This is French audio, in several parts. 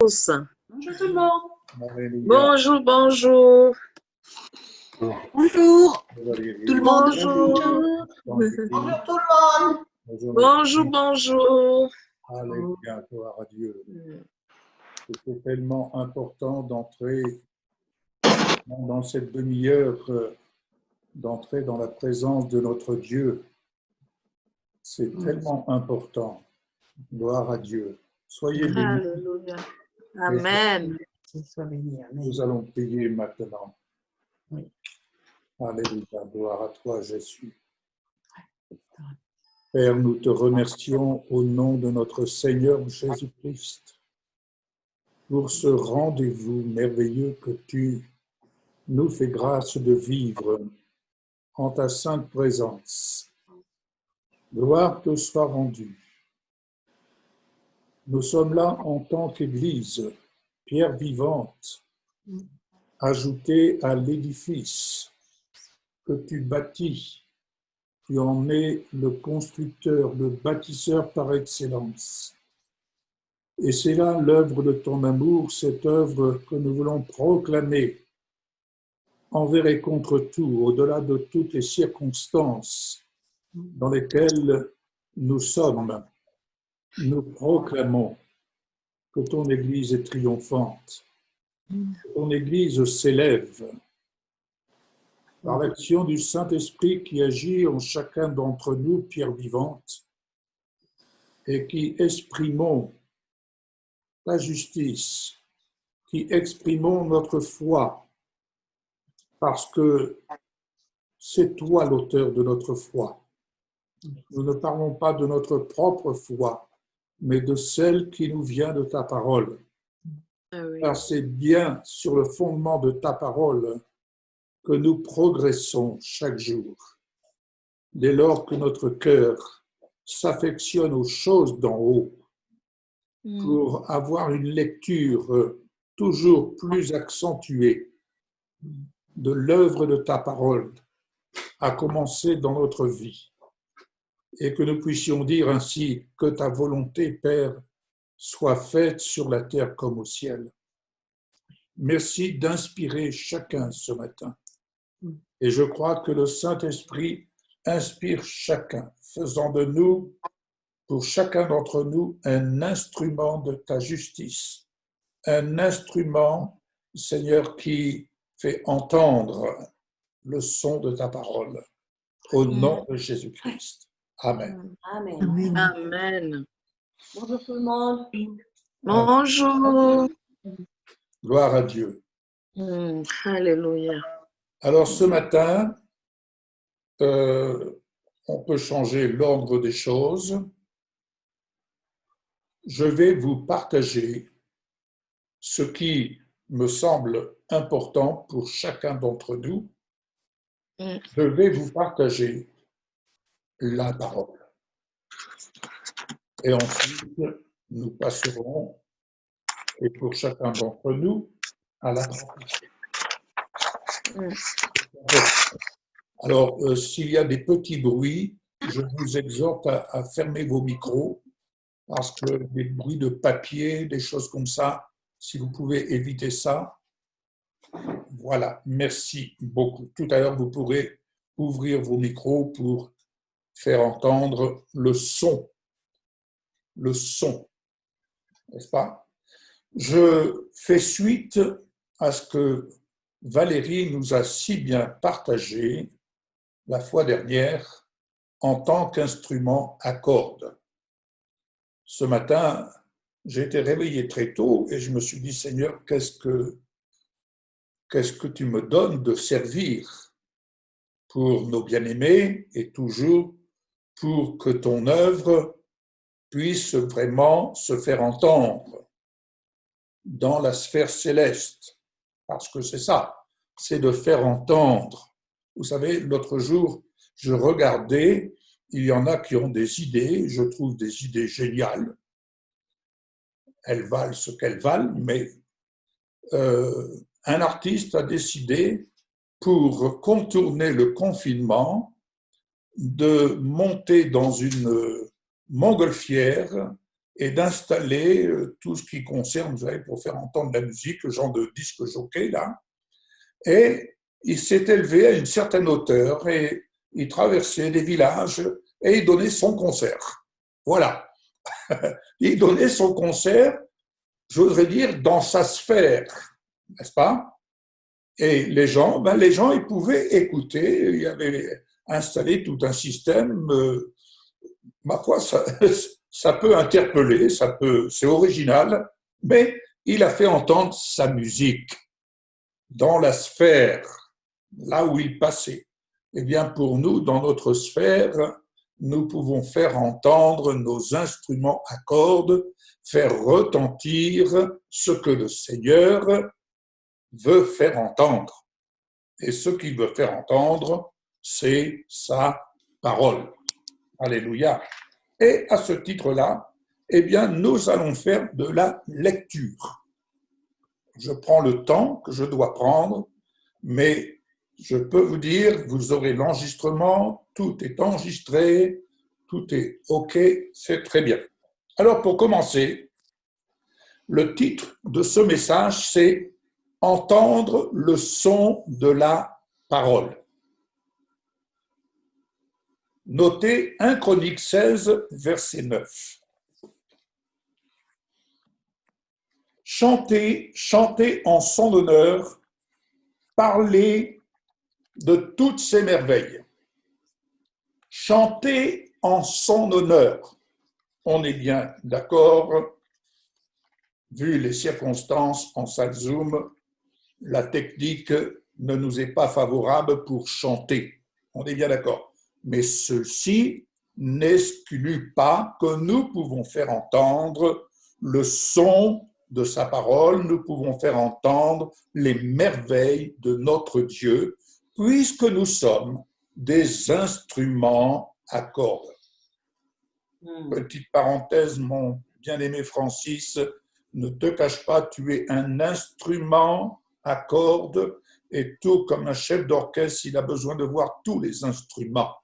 tous. Bonjour tout le monde. Alléluia. Bonjour, bonjour. Bonjour. Valérie. Tout le monde. Bonjour. Bonjour tout le monde. Bonjour, bonjour. Alléluia, gloire à Dieu. C'est tellement important d'entrer dans cette demi-heure, d'entrer dans la présence de notre Dieu. C'est tellement important. Gloire à Dieu. Soyez bénis. Alléluia. Amen. Sois béni. Amen. Nous allons prier maintenant. Oui. Alléluia, gloire à toi, Jésus. Père, nous te remercions au nom de notre Seigneur Jésus-Christ pour ce rendez-vous merveilleux que tu nous fais grâce de vivre en ta sainte présence. Gloire te soit rendue. Nous sommes là en tant qu'Église, pierre vivante, ajoutée à l'édifice que tu bâtis. Tu en es le constructeur, le bâtisseur par excellence. Et c'est là l'œuvre de ton amour, cette œuvre que nous voulons proclamer envers et contre tout, au-delà de toutes les circonstances dans lesquelles nous sommes. Nous proclamons que ton Église est triomphante, que ton Église s'élève par l'action du Saint-Esprit qui agit en chacun d'entre nous, pierre vivante, et qui exprimons la justice, qui exprimons notre foi, parce que c'est toi l'auteur de notre foi. Nous ne parlons pas de notre propre foi, mais de celle qui nous vient de ta parole. Car c'est bien sur le fondement de ta parole que nous progressons chaque jour. Dès lors que notre cœur s'affectionne aux choses d'en haut, pour avoir une lecture toujours plus accentuée de l'œuvre de ta parole, à commencer dans notre vie, et que nous puissions dire ainsi que ta volonté, Père, soit faite sur la terre comme au ciel. Merci d'inspirer chacun ce matin. Et je crois que le Saint-Esprit inspire chacun, faisant de nous, pour chacun d'entre nous, un instrument de ta justice, un instrument, Seigneur, qui fait entendre le son de ta parole. Au nom de Jésus-Christ. Amen. Amen. Amen. Bonjour tout le monde. Bonjour. Gloire à Dieu. Alléluia. Alors ce matin, on peut changer l'ordre des choses. Je vais vous partager ce qui me semble important pour chacun d'entre nous. Je vais vous partager la parole. Et ensuite, nous passerons, et pour chacun d'entre nous, à la parole. Alors, s'il y a des petits bruits, je vous exhorte à fermer vos micros, parce que des bruits de papier, des choses comme ça, si vous pouvez éviter ça. Voilà, merci beaucoup. Tout à l'heure, vous pourrez ouvrir vos micros pour faire entendre le son, n'est-ce pas? Je fais suite à ce que Valérie nous a si bien partagé la fois dernière en tant qu'instrument à cordes. Ce matin, j'ai été réveillé très tôt et je me suis dit, Seigneur, qu'est-ce que tu me donnes de servir pour nos bien-aimés et toujours pour que ton œuvre puisse vraiment se faire entendre dans la sphère céleste. Parce que c'est ça, c'est de faire entendre. Vous savez, l'autre jour, je regardais, il y en a qui ont des idées, je trouve des idées géniales. Elles valent ce qu'elles valent, mais un artiste a décidé, pour contourner le confinement, de monter dans une montgolfière et d'installer tout ce qui concerne, vous savez, pour faire entendre la musique, le genre de disque jockey, là. Et il s'est élevé à une certaine hauteur et il traversait des villages et il donnait son concert. Voilà. Il donnait son concert, j'oserais dire, dans sa sphère, n'est-ce pas? Et les gens, ils pouvaient écouter. Il y avait installé tout un système. Ma foi, ça peut interpeller, c'est original, mais il a fait entendre sa musique dans la sphère, là où il passait. Eh bien, pour nous, dans notre sphère, nous pouvons faire entendre nos instruments à cordes, faire retentir ce que le Seigneur veut faire entendre. Et ce qu'il veut faire entendre, c'est sa parole. Alléluia. Et à ce titre-là, eh bien, nous allons faire de la lecture. Je prends le temps que je dois prendre, mais je peux vous dire, vous aurez l'enregistrement, tout est enregistré, tout est OK, c'est très bien. Alors, pour commencer, le titre de ce message, c'est « Entendre le son de la parole ». Notez 1 Chronique 16, verset 9. Chantez, chantez en son honneur, parlez de toutes ses merveilles. Chantez en son honneur. On est bien d'accord, vu les circonstances en salle Zoom, la technique ne nous est pas favorable pour chanter. On est bien d'accord. Mais ceci n'exclut pas que nous pouvons faire entendre le son de sa parole, nous pouvons faire entendre les merveilles de notre Dieu, puisque nous sommes des instruments à cordes. Petite parenthèse, mon bien-aimé Francis, ne te cache pas, tu es un instrument à cordes, et tout comme un chef d'orchestre, il a besoin de voir tous les instruments.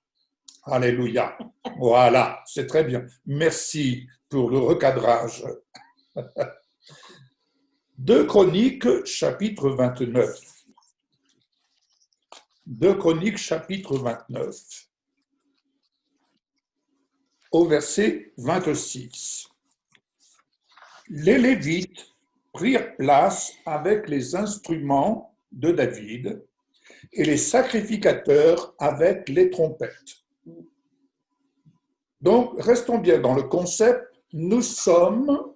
Alléluia. Voilà, c'est très bien. Merci pour le recadrage. 2 Chroniques, chapitre 29. 2 Chroniques, chapitre 29, au verset 26. Les Lévites prirent place avec les instruments de David et les sacrificateurs avec les trompettes. Donc, restons bien dans le concept, nous sommes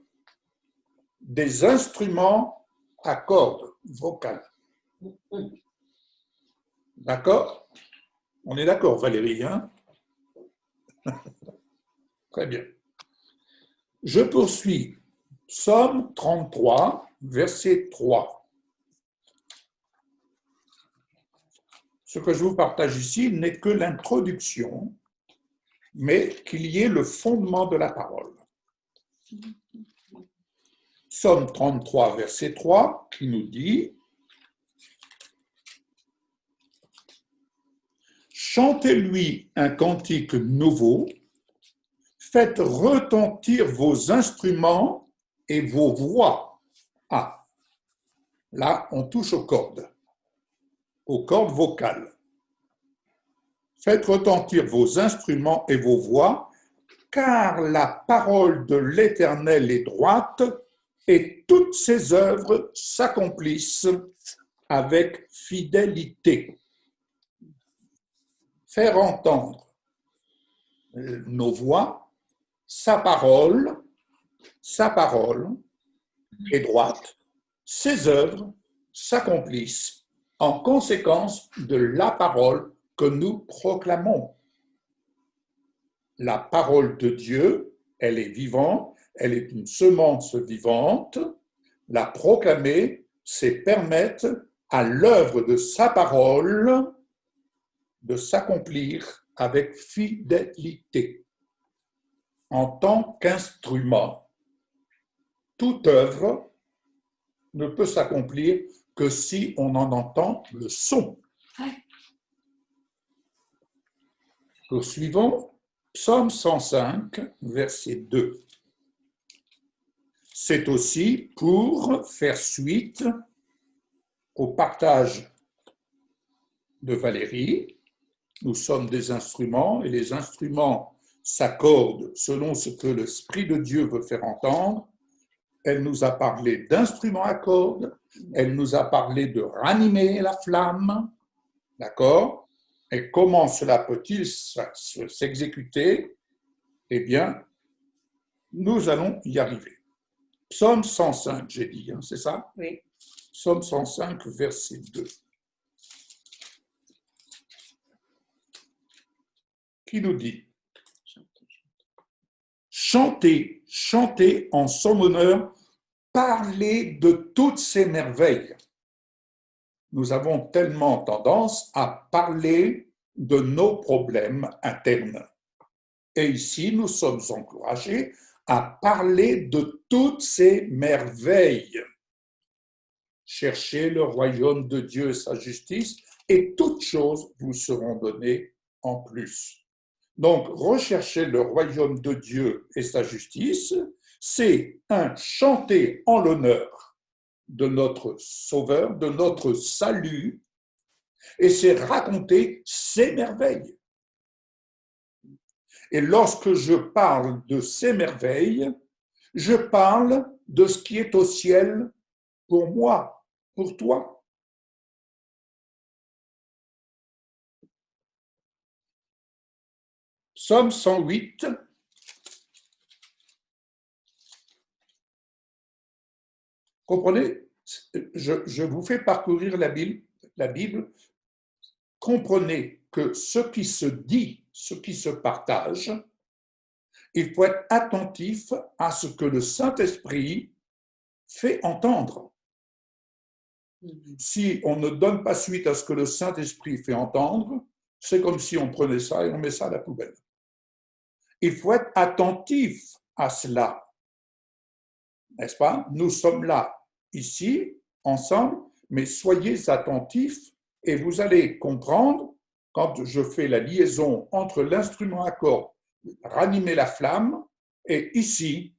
des instruments à cordes vocales. D'accord? On est d'accord, Valérie, hein? Très bien. Je poursuis. Psaume 33, verset 3. Ce que je vous partage ici n'est que l'introduction, mais qu'il y ait le fondement de la parole. Psaume 33, verset 3, qui nous dit « Chantez-lui un cantique nouveau, faites retentir vos instruments et vos voix. » Ah, là, on touche aux cordes vocales. Faites retentir vos instruments et vos voix, car la parole de l'Éternel est droite et toutes ses œuvres s'accomplissent avec fidélité. Faire entendre nos voix, sa parole est droite, ses œuvres s'accomplissent en conséquence de la parole que nous proclamons. La parole de Dieu, elle est vivante, elle est une semence vivante. La proclamer, c'est permettre à l'œuvre de sa parole de s'accomplir avec fidélité. En tant qu'instrument, toute œuvre ne peut s'accomplir que si on en entend le son. Poursuivons, Psaume 105, verset 2. c'est aussi pour faire suite au partage de Valérie. Nous sommes des instruments et les instruments s'accordent selon ce que l'Esprit de Dieu veut faire entendre. Elle nous a parlé d'instruments à cordes, elle nous a parlé de ranimer la flamme, d'accord? Et comment cela peut-il s'exécuter? Eh bien, nous allons y arriver. Psaume 105, j'ai dit, hein, c'est ça? Oui. Psaume 105, verset 2. Qui nous dit? Chantez, chantez en son honneur, parlez de toutes ses merveilles. Nous avons tellement tendance à parler de nos problèmes internes. Et ici, nous sommes encouragés à parler de toutes ces merveilles. Cherchez le royaume de Dieu et sa justice, et toutes choses vous seront données en plus. Donc, rechercher le royaume de Dieu et sa justice, c'est chanter en l'honneur de notre Sauveur, de notre salut, et c'est raconter ses merveilles. Et lorsque je parle de ces merveilles, je parle de ce qui est au ciel pour moi, pour toi. Psaume 108. Comprenez, je vous fais parcourir la Bible. Comprenez que ce qui se dit, ce qui se partage, il faut être attentif à ce que le Saint-Esprit fait entendre. Si on ne donne pas suite à ce que le Saint-Esprit fait entendre, c'est comme si on prenait ça et on met ça à la poubelle. Il faut être attentif à cela. N'est-ce pas? Nous sommes là, ici, ensemble, mais soyez attentifs et vous allez comprendre, quand je fais la liaison entre l'instrument à cordes, ranimer la flamme, et ici,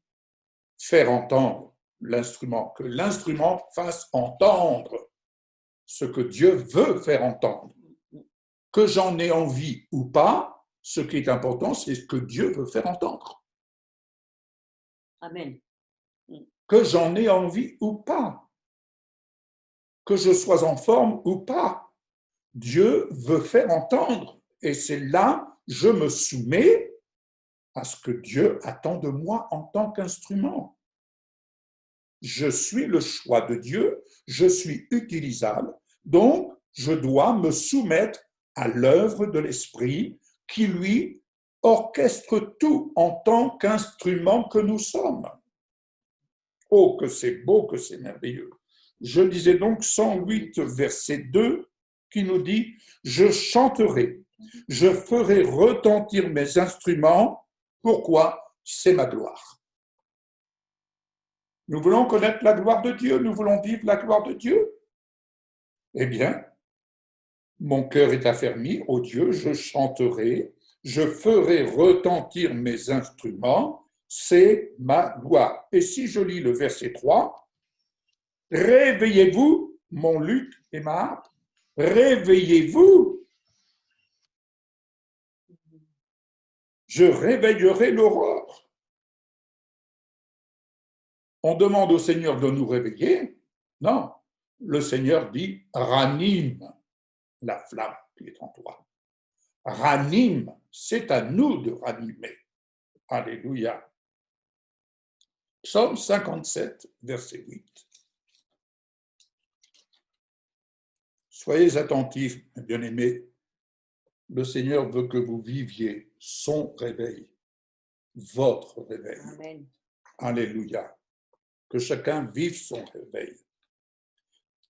faire entendre l'instrument, que l'instrument fasse entendre ce que Dieu veut faire entendre. Que j'en ai envie ou pas, ce qui est important, c'est ce que Dieu veut faire entendre. Amen. Que j'en ai envie ou pas, que je sois en forme ou pas, Dieu veut faire entendre. Et c'est là, je me soumets à ce que Dieu attend de moi en tant qu'instrument. Je suis le choix de Dieu, je suis utilisable, donc je dois me soumettre à l'œuvre de l'Esprit qui, lui, orchestre tout en tant qu'instrument que nous sommes. Oh, que c'est beau, que c'est merveilleux. Je disais donc 108, verset 2, qui nous dit « Je chanterai, je ferai retentir mes instruments. Pourquoi? C'est ma gloire. » Nous voulons connaître la gloire de Dieu, nous voulons vivre la gloire de Dieu. Eh bien, mon cœur est affermi, ô Dieu, je chanterai, je ferai retentir mes instruments, c'est ma gloire. Et si je lis le verset 3, « Réveillez-vous, mon luth et ma harpe, réveillez-vous, je réveillerai l'aurore. » On demande au Seigneur de nous réveiller. Non, le Seigneur dit « ranime la flamme qui est en toi. » Ranime, c'est à nous de ranimer. Alléluia. Psaume 57, verset 8. Soyez attentifs, bien-aimés. Le Seigneur veut que vous viviez son réveil, votre réveil. Amen. Alléluia. Que chacun vive son réveil.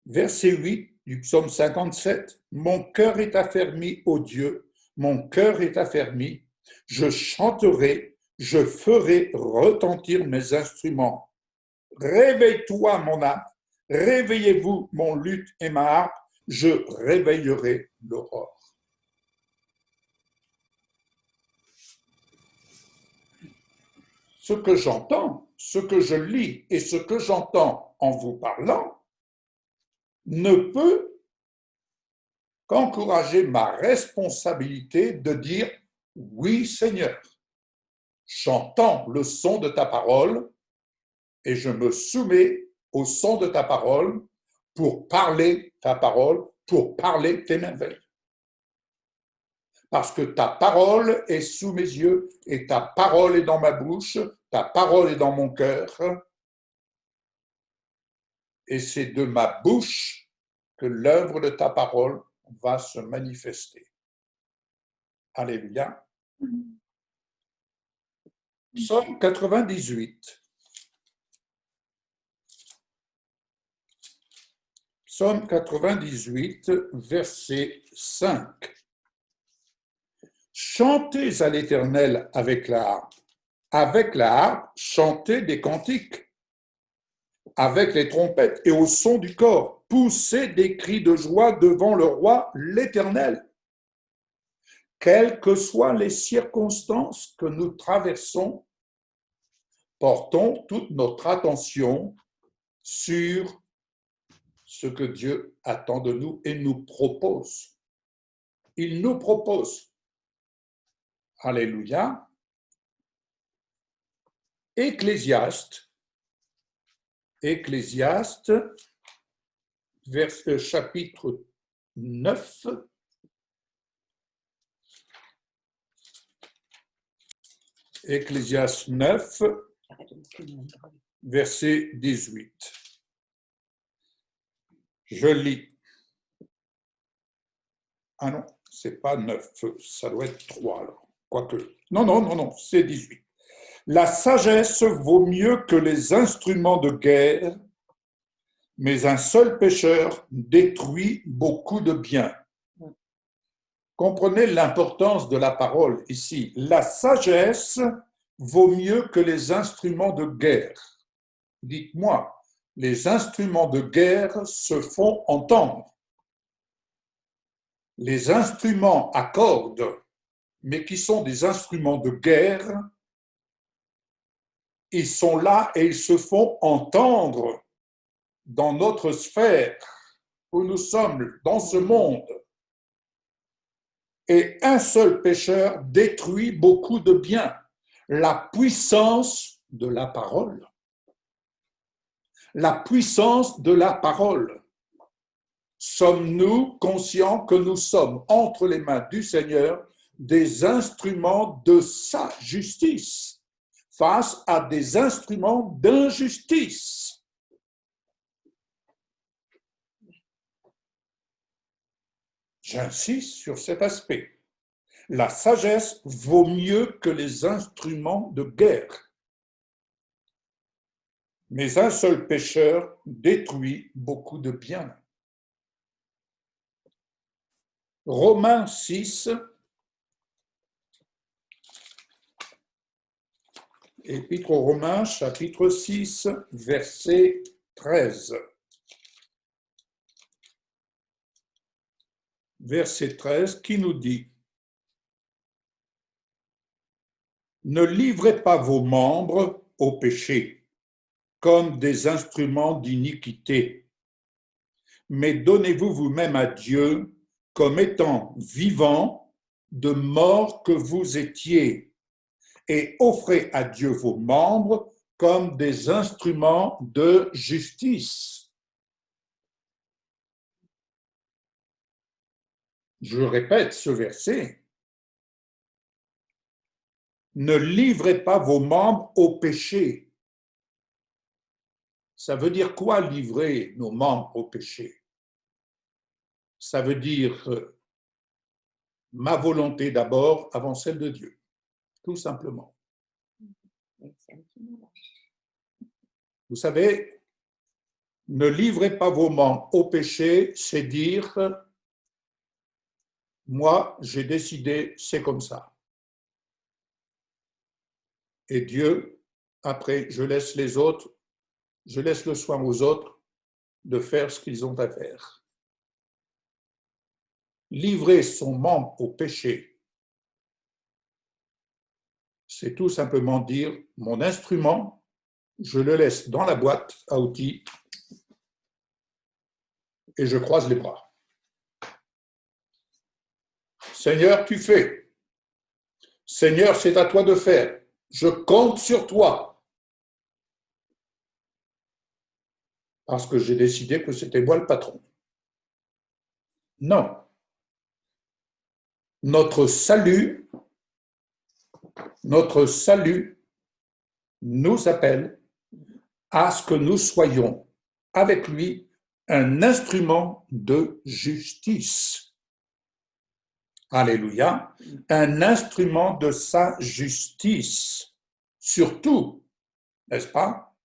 Verset 8 du psaume 57. Mon cœur est affermi, ô Dieu, mon cœur est affermi. Je chanterai, je ferai retentir mes instruments. Réveille-toi, mon âme. Réveillez-vous, mon luth et ma harpe. Je réveillerai l'aurore. Ce que j'entends, ce que je lis et ce que j'entends en vous parlant ne peut qu'encourager ma responsabilité de dire « Oui, Seigneur, j'entends le son de ta parole et je me soumets au son de ta parole pour parler ta parole, pour parler tes merveilles. Parce que ta parole est sous mes yeux et ta parole est dans ma bouche, ta parole est dans mon cœur. Et c'est de ma bouche que l'œuvre de ta parole va se manifester. Alléluia. Psaume 98. Psaume 98, verset 5. Chantez à l'Éternel avec la harpe. Avec la harpe, chantez des cantiques. Avec les trompettes et au son du corps, poussez des cris de joie devant le roi l'Éternel. Quelles que soient les circonstances que nous traversons, portons toute notre attention sur ce que Dieu attend de nous et nous propose. Il nous propose. Alléluia. Ecclésiaste, chapitre 9, Ecclésiaste 9, verset 18. Je lis. Ah non, c'est pas 9, ça doit être 3 alors. Quoique. Non, c'est 18. La sagesse vaut mieux que les instruments de guerre, mais un seul pécheur détruit beaucoup de biens. Comprenez l'importance de la parole ici. La sagesse vaut mieux que les instruments de guerre. Dites-moi, les instruments de guerre se font entendre. Les instruments à cordes, mais qui sont des instruments de guerre, ils sont là et ils se font entendre dans notre sphère où nous sommes, dans ce monde. Et un seul pécheur détruit beaucoup de biens. La puissance de la parole. La puissance de la parole. Sommes-nous conscients que nous sommes entre les mains du Seigneur des instruments de sa justice face à des instruments d'injustice? J'insiste sur cet aspect. La sagesse vaut mieux que les instruments de guerre. Mais un seul pécheur détruit beaucoup de biens. Romains 6, Épître aux Romains, chapitre 6, verset 13. Verset 13 qui nous dit « Ne livrez pas vos membres au péché comme des instruments d'iniquité, mais donnez-vous vous-même à Dieu comme étant vivants de mort que vous étiez, et offrez à Dieu vos membres comme des instruments de justice. » Je répète ce verset. Ne livrez pas vos membres au péché. Ça veut dire quoi, livrer nos membres au péché? Ça veut dire ma volonté d'abord avant celle de Dieu, tout simplement. Vous savez, ne livrez pas vos membres au péché, c'est dire moi, j'ai décidé, c'est comme ça. Et Dieu, après, je laisse les autres, je laisse le soin aux autres de faire ce qu'ils ont à faire. Livrer son membre au péché, c'est tout simplement dire mon instrument je le laisse dans la boîte à outils et je croise les bras. Seigneur, tu fais. Seigneur, c'est à toi de faire. Je compte sur toi. Parce que j'ai décidé que c'était moi le patron. Non. Notre salut nous appelle à ce que nous soyons avec lui un instrument de justice. Alléluia. Un instrument de sa justice. Surtout, n'est-ce pas,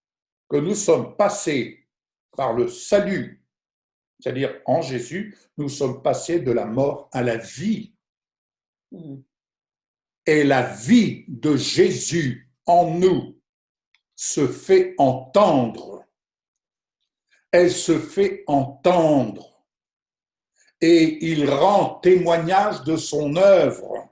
que nous sommes passés par le salut, c'est-à-dire en Jésus, nous sommes passés de la mort à la vie. Et la vie de Jésus en nous se fait entendre. Elle se fait entendre. Et il rend témoignage de son œuvre.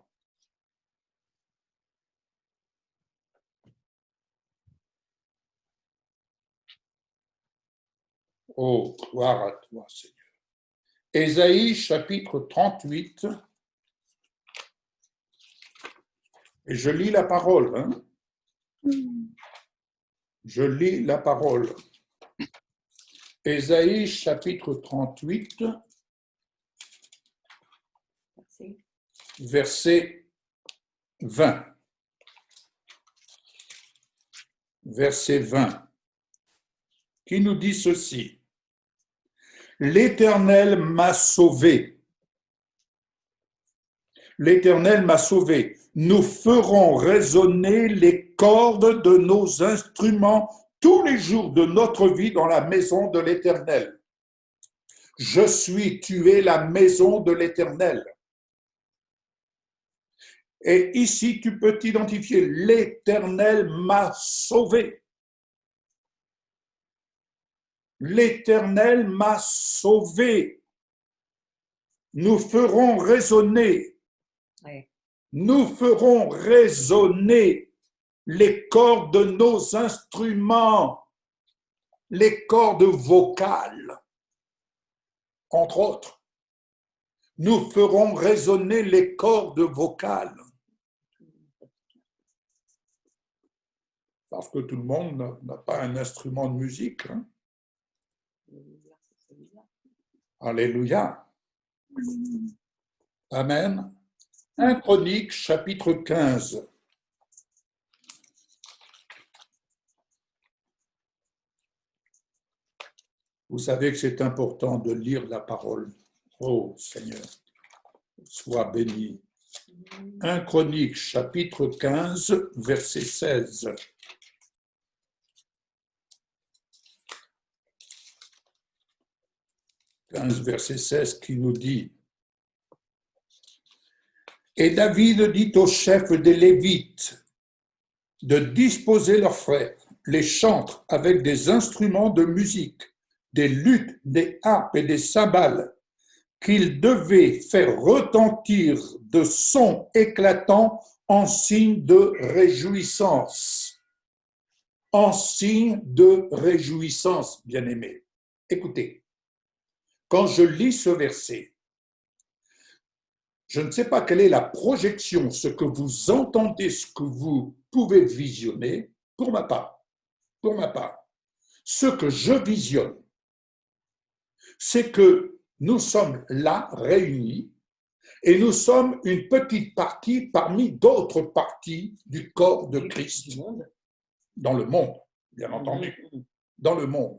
Oh, gloire à toi, Seigneur. Ésaïe, chapitre 38. Et je lis la parole. Je lis la parole. Ésaïe, chapitre 38, verset 20. Verset 20, qui nous dit ceci. L'Éternel m'a sauvé. L'Éternel m'a sauvé. Nous ferons résonner les cordes de nos instruments tous les jours de notre vie dans la maison de l'Éternel. Je suis tué la maison de l'Éternel. Et ici, tu peux t'identifier. L'Éternel m'a sauvé. L'Éternel m'a sauvé. Nous ferons résonner. Oui. Nous ferons résonner les cordes de nos instruments, les cordes vocales, entre autres. Nous ferons résonner les cordes vocales. Parce que tout le monde n'a pas un instrument de musique. Hein? Alléluia. Amen. 1 Chronique, chapitre 15. Vous savez que c'est important de lire la parole. Oh Seigneur, sois béni. 1 Chronique, chapitre 15, verset 16. 15, verset 16, qui nous dit « Et David dit aux chefs des Lévites de disposer leurs frères, les chantres avec des instruments de musique, des luttes, des harpes et des cymbales, qu'ils devaient faire retentir de sons éclatants en signe de réjouissance. » En signe de réjouissance, bien-aimés. Écoutez. Quand je lis ce verset, je ne sais pas quelle est la projection, ce que vous entendez, ce que vous pouvez visionner, pour ma part, ce que je visionne, c'est que nous sommes là, réunis, et nous sommes une petite partie parmi d'autres parties du corps de Christ, dans le monde, bien entendu, dans le monde.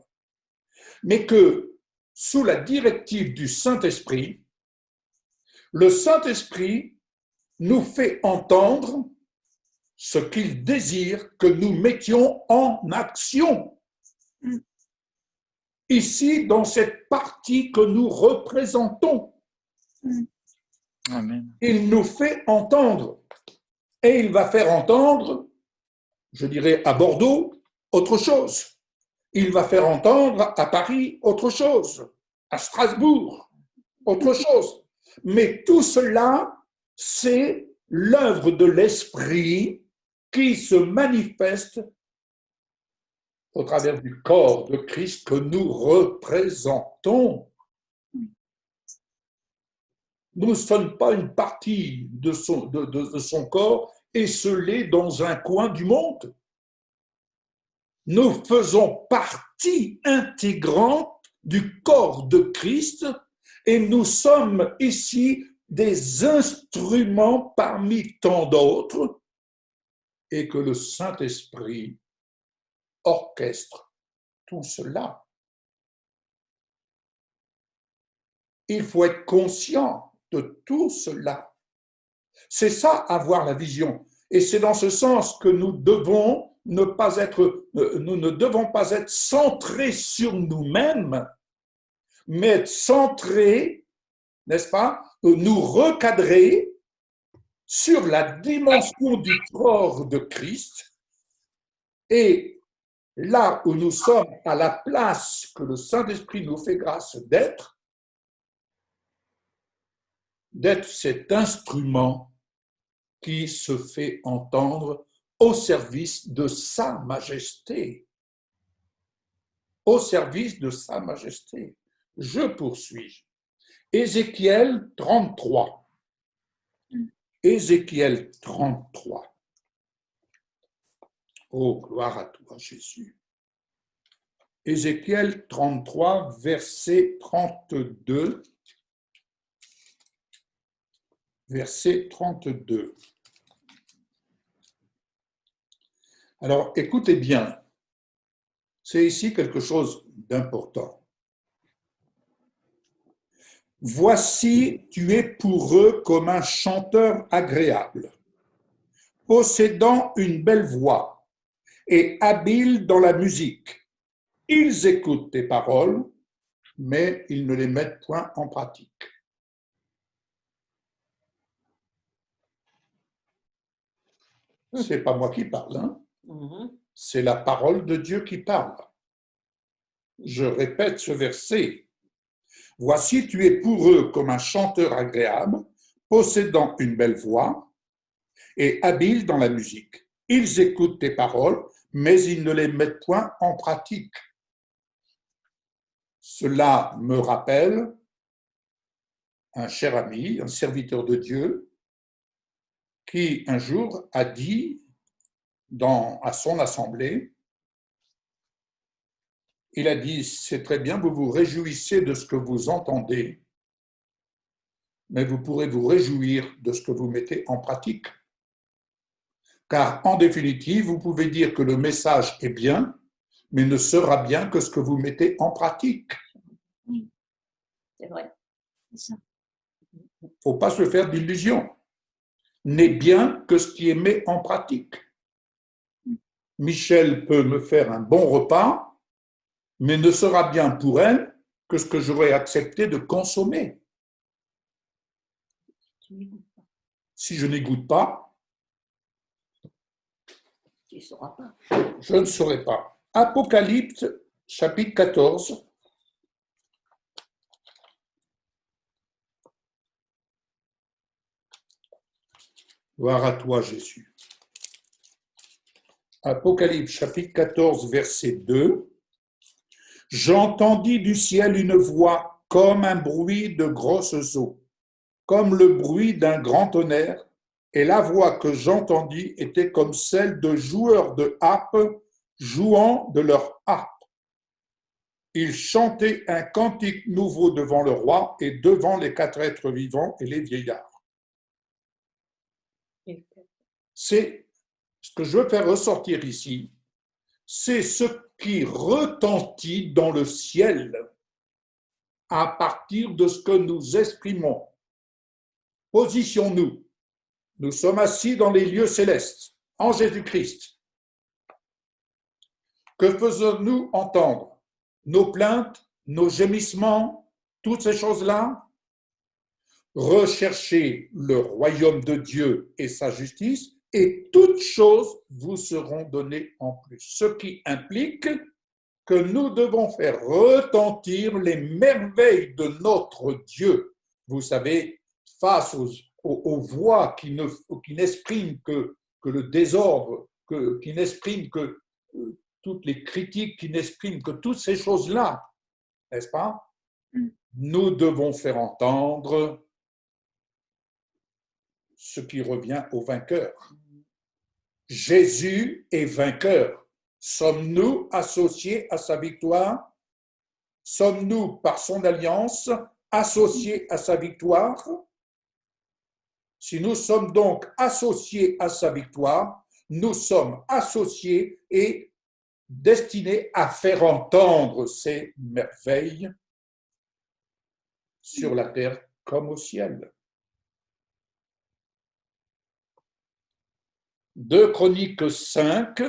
Mais que, sous la directive du Saint-Esprit, le Saint-Esprit nous fait entendre ce qu'il désire que nous mettions en action. Ici, dans cette partie que nous représentons. Amen. Il nous fait entendre. Et il va faire entendre, je dirais à Bordeaux, autre chose. Il va faire entendre à Paris autre chose, à Strasbourg autre chose. Mais tout cela, c'est l'œuvre de l'Esprit qui se manifeste au travers du corps de Christ que nous représentons. Nous ne sommes pas une partie de son corps esselée dans un coin du monde. Nous faisons partie intégrante du corps de Christ et nous sommes ici des instruments parmi tant d'autres et que le Saint-Esprit orchestre tout cela. Il faut être conscient de tout cela. C'est ça, avoir la vision. Et c'est dans ce sens que nous ne devons pas être centrés sur nous-mêmes, mais être centrés, n'est-ce pas, nous recadrer sur la dimension du corps de Christ et là où nous sommes à la place que le Saint-Esprit nous fait grâce d'être cet instrument qui se fait entendre au service de sa majesté. Au service de sa majesté. Je poursuis. Ézéchiel 33. Ézéchiel 33. Oh, gloire à toi, Jésus. Ézéchiel 33, verset 32. Verset 32. Alors, écoutez bien, c'est ici quelque chose d'important. Voici, tu es pour eux comme un chanteur agréable, possédant une belle voix et habile dans la musique. Ils écoutent tes paroles, mais ils ne les mettent point en pratique. C'est pas moi qui parle, hein? C'est la parole de Dieu qui parle. Je répète ce verset. Voici, tu es pour eux comme un chanteur agréable, possédant une belle voix et habile dans la musique. Ils écoutent tes paroles, mais ils ne les mettent point en pratique. Cela me rappelle un cher ami, un serviteur de Dieu, qui un jour a dit à son assemblée, il a dit, c'est très bien, vous vous réjouissez de ce que vous entendez, mais vous pourrez vous réjouir de ce que vous mettez en pratique. Car en définitive, vous pouvez dire que le message est bien, mais ne sera bien que ce que vous mettez en pratique. Oui, c'est vrai. C'est ça. Il ne faut pas se faire d'illusions. N'est bien que ce qui est mis en pratique. Michel peut me faire un bon repas, mais ne sera bien pour elle que ce que j'aurais accepté de consommer. Si je n'y goûte pas, Tu ne sauras pas. je ne saurais pas. Apocalypse, chapitre 14. Gloire à toi, Jésus. Apocalypse, chapitre 14, verset 2. J'entendis du ciel une voix comme un bruit de grosses eaux, comme le bruit d'un grand tonnerre, et la voix que j'entendis était comme celle de joueurs de harpe jouant de leur harpe. Ils chantaient un cantique nouveau devant le roi et devant les 4 êtres vivants et les vieillards. C'est ce que je veux faire ressortir ici, c'est ce qui retentit dans le ciel à partir de ce que nous exprimons. Positionnons-nous. Nous sommes assis dans les lieux célestes, en Jésus-Christ. Que faisons-nous entendre? Nos plaintes, nos gémissements, toutes ces choses-là? Recherchez le royaume de Dieu et sa justice, et toutes choses vous seront données en plus. Ce qui implique que nous devons faire retentir les merveilles de notre Dieu. Vous savez, face aux voix qui n'expriment que le désordre, qui n'expriment que toutes les critiques qui n'expriment que toutes ces choses-là, n'est-ce pas? Nous devons faire entendre ce qui revient au vainqueur. Jésus est vainqueur. Sommes-nous associés à sa victoire? Sommes-nous, par son alliance, associés à sa victoire? Si nous sommes donc associés à sa victoire, nous sommes associés et destinés à faire entendre ses merveilles sur la terre comme au ciel. 2 Chroniques 5,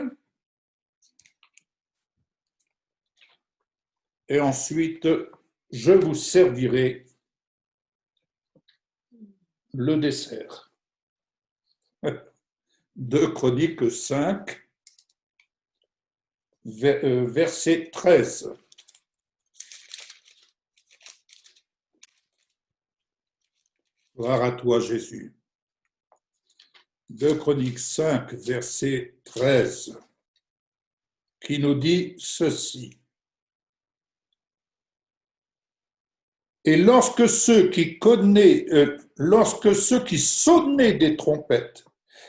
et ensuite je vous servirai le dessert. 2 Chroniques 5, verset 13. Gloire à toi, Jésus. 2 Chroniques 5, verset 13, qui nous dit ceci. Et lorsque ceux qui sonnaient des trompettes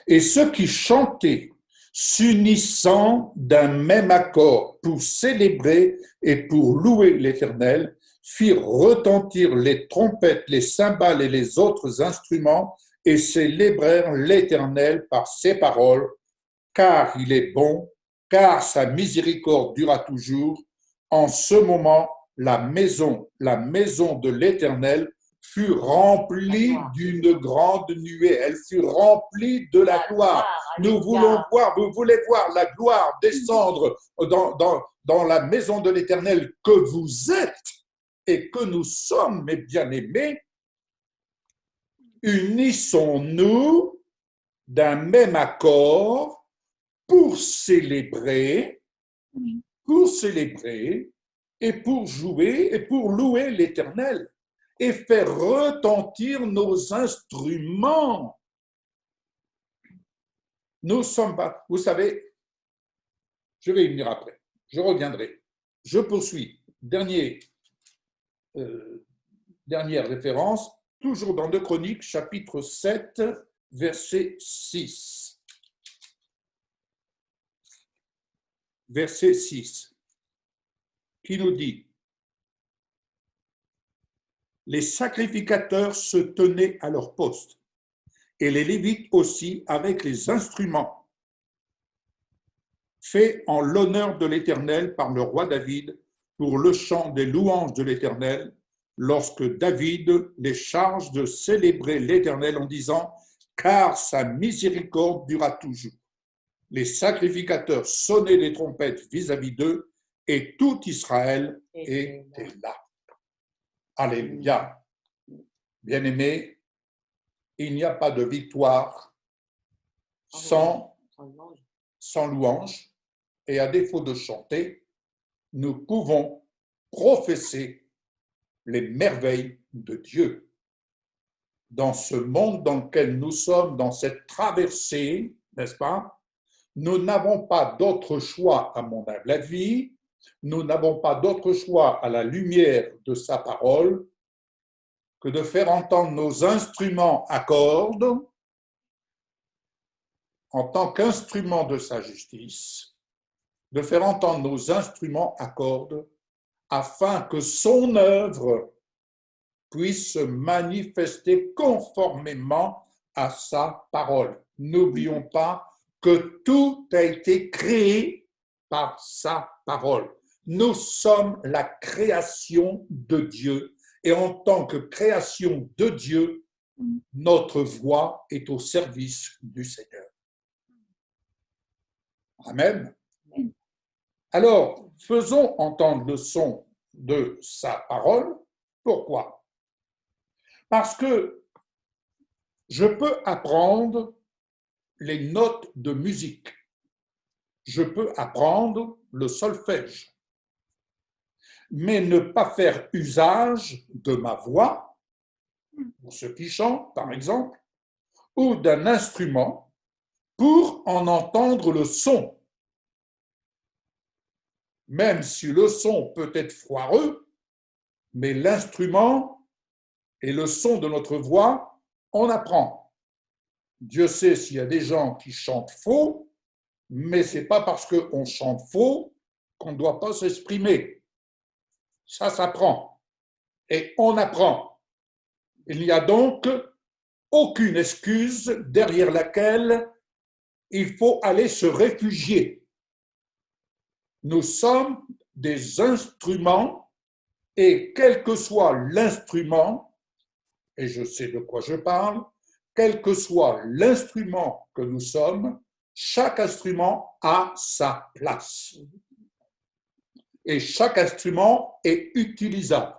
et ceux qui chantaient, s'unissant d'un même accord pour célébrer et pour louer l'Éternel, firent retentir les trompettes, les cymbales et les autres instruments et célébrèrent l'Éternel par ses paroles, car il est bon, car sa miséricorde dura toujours. En ce moment, la maison de l'Éternel fut remplie d'une grande nuée. Elle fut remplie de la gloire. Nous voulons voir, vous voulez voir la gloire descendre dans la maison de l'Éternel que vous êtes et que nous sommes, mes bien-aimés. Unissons-nous d'un même accord pour célébrer et pour jouer et pour louer l'Éternel et faire retentir nos instruments. Nous sommes pas, vous savez, je vais y venir après, je reviendrai. Je poursuis. Dernière référence, toujours dans 2 Chroniques, chapitre 7, verset 6. Verset 6, qui nous dit: les sacrificateurs se tenaient à leur poste, et les Lévites aussi avec les instruments, faits en l'honneur de l'Éternel par le roi David, pour le chant des louanges de l'Éternel, lorsque David les charge de célébrer l'Éternel en disant: car sa miséricorde dura toujours. Les sacrificateurs sonnaient des trompettes vis-à-vis d'eux, et tout Israël était là. Alléluia. Bien-aimés, il n'y a pas de victoire sans louange, et à défaut de chanter, nous pouvons professer les merveilles de Dieu. Dans ce monde dans lequel nous sommes, dans cette traversée, n'est-ce pas? Nous n'avons pas d'autre choix, à mon humble avis, nous n'avons pas d'autre choix à la lumière de sa parole que de faire entendre nos instruments à cordes en tant qu'instruments de sa justice, de faire entendre nos instruments à cordes afin que son œuvre puisse se manifester conformément à sa parole. N'oublions pas que tout a été créé par sa parole. Nous sommes la création de Dieu et en tant que création de Dieu, notre voix est au service du Seigneur. Amen. Alors, faisons entendre le son de sa parole. Pourquoi? Parce que je peux apprendre les notes de musique. Je peux apprendre le solfège, mais ne pas faire usage de ma voix, pour ceux qui chantent, par exemple, ou d'un instrument, pour en entendre le son. même si le son peut être foireux, mais l'instrument et le son de notre voix, on apprend. Dieu sait s'il y a des gens qui chantent faux, mais ce n'est pas parce qu'on chante faux qu'on ne doit pas s'exprimer. Ça s'apprend. Et on apprend. Il n'y a donc aucune excuse derrière laquelle il faut aller se réfugier. Nous sommes des instruments et quel que soit l'instrument, et je sais de quoi je parle, quel que soit l'instrument que nous sommes, chaque instrument a sa place. Et chaque instrument est utilisable.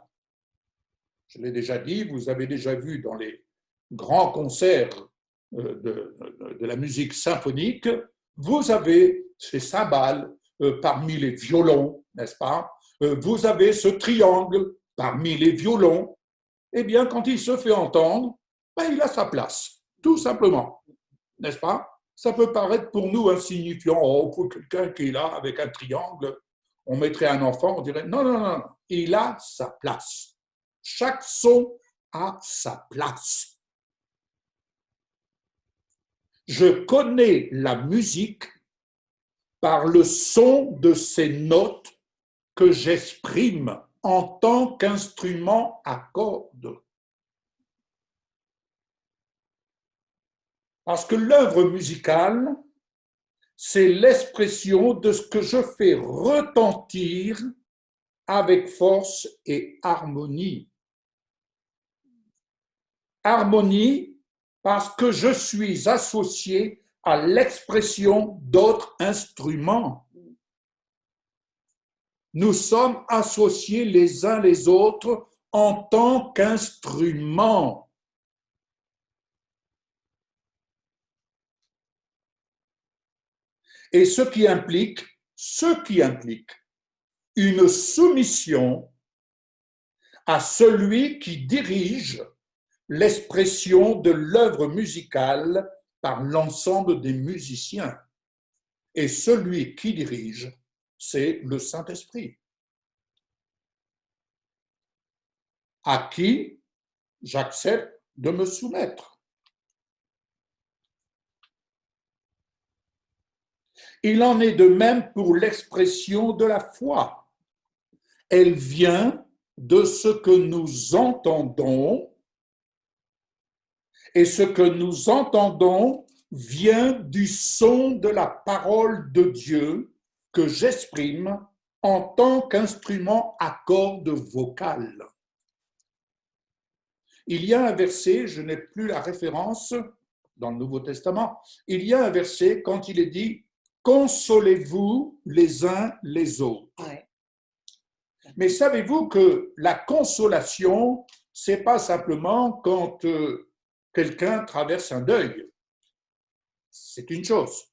Je l'ai déjà dit, vous avez déjà vu dans les grands concerts de la musique symphonique, vous avez ces cymbales parmi les violons, n'est-ce pas? Vous avez ce triangle parmi les violons. Eh bien, quand il se fait entendre, ben, il a sa place, tout simplement, n'est-ce pas? Ça peut paraître pour nous insignifiant. Oh, pour quelqu'un qui est là avec un triangle, on mettrait un enfant, on dirait non, non, non, il a sa place. Chaque son a sa place. Je connais la musique par le son de ces notes que j'exprime en tant qu'instrument à cordes. Parce que l'œuvre musicale, c'est l'expression de ce que je fais retentir avec force et harmonie. Harmonie parce que je suis associé à l'expression d'autres instruments. Nous sommes associés les uns les autres en tant qu'instruments. Et ce qui implique une soumission à celui qui dirige l'expression de l'œuvre musicale par l'ensemble des musiciens. Et celui qui dirige, c'est le Saint-Esprit, à qui j'accepte de me soumettre. Il en est de même pour l'expression de la foi. Elle vient de ce que nous entendons, et ce que nous entendons vient du son de la parole de Dieu que j'exprime en tant qu'instrument à cordes vocales. Il y a un verset, je n'ai plus la référence dans le Nouveau Testament, il y a un verset quand il est dit « Consolez-vous les uns les autres ». Ouais. Mais savez-vous que la consolation, c'est pas simplement quand quelqu'un traverse un deuil. C'est une chose.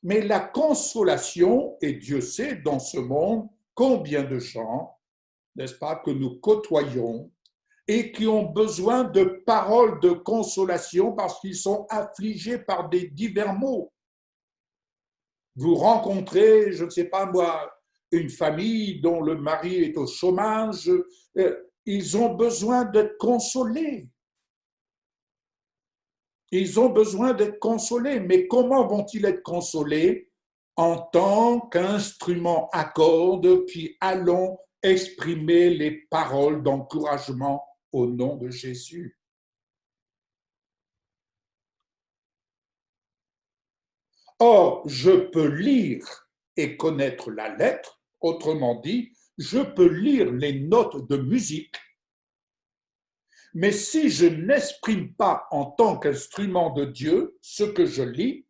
Mais la consolation, et Dieu sait dans ce monde combien de gens, n'est-ce pas, que nous côtoyons et qui ont besoin de paroles de consolation parce qu'ils sont affligés par des divers maux. Vous rencontrez, je ne sais pas moi, une famille dont le mari est au chômage, ils ont besoin d'être consolés. Ils ont besoin d'être consolés. Mais comment vont-ils être consolés? En tant qu'instrument à cordes qui allons exprimer les paroles d'encouragement au nom de Jésus. Or, je peux lire et connaître la lettre, autrement dit, je peux lire les notes de musique, mais si je n'exprime pas en tant qu'instrument de Dieu ce que je lis,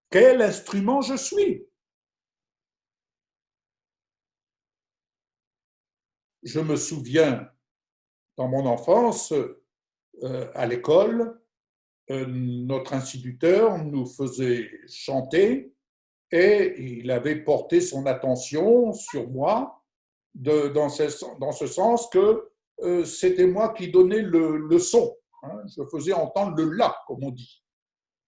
quel instrument je suis? Je me souviens, dans mon enfance, à l'école, notre instituteur nous faisait chanter et il avait porté son attention sur moi dans ce sens que c'était moi qui donnais le son. Hein, je faisais entendre le « la », comme on dit.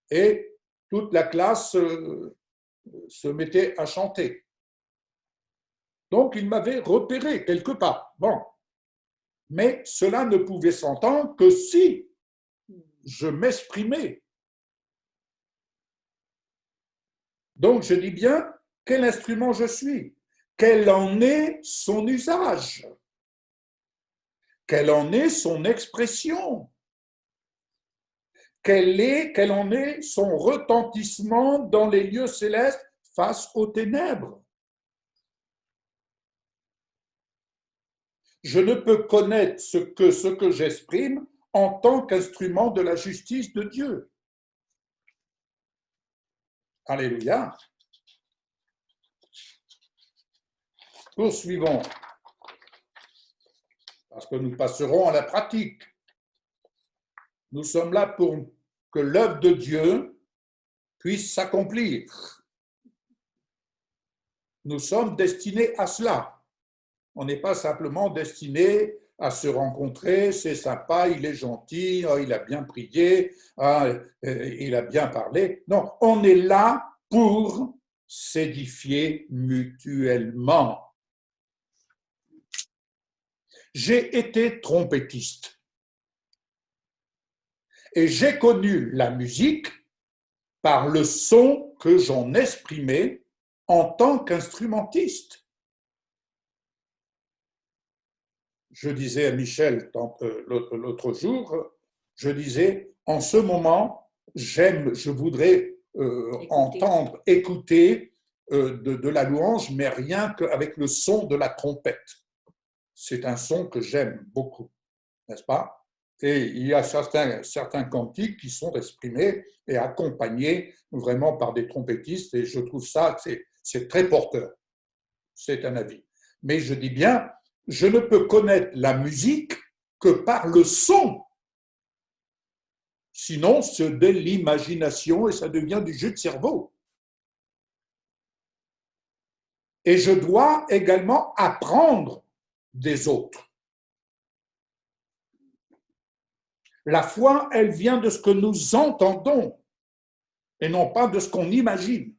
Et toute la classe se mettait à chanter. Donc, il m'avait repéré quelque part. Bon. Mais cela ne pouvait s'entendre que si je m'exprimais. Donc, je dis bien, quel instrument je suis? Quel en est son usage? Quelle en est son expression? Quel en est son retentissement dans les lieux célestes face aux ténèbres? Je ne peux connaître ce que j'exprime en tant qu'instrument de la justice de Dieu. Alléluia. Poursuivons, parce que nous passerons à la pratique. Nous sommes là pour que l'œuvre de Dieu puisse s'accomplir. Nous sommes destinés à cela. On n'est pas simplement destiné à se rencontrer, c'est sympa, il est gentil, oh, il a bien prié, il a bien parlé. Non, on est là pour s'édifier mutuellement. J'ai été trompettiste et j'ai connu la musique par le son que j'en exprimais en tant qu'instrumentiste. Je disais à Michel l'autre jour, je disais, en ce moment, je voudrais entendre, écouter de la louange, mais rien qu'avec le son de la trompette. C'est un son que j'aime beaucoup, n'est-ce pas? Et il y a certains cantiques qui sont exprimés et accompagnés vraiment par des trompettistes, et je trouve ça, c'est très porteur. C'est un avis. Mais je dis bien, je ne peux connaître la musique que par le son. Sinon, c'est de l'imagination et ça devient du jeu de cerveau. Et je dois également apprendre des autres. La foi, elle vient de ce que nous entendons et non pas de ce qu'on imagine.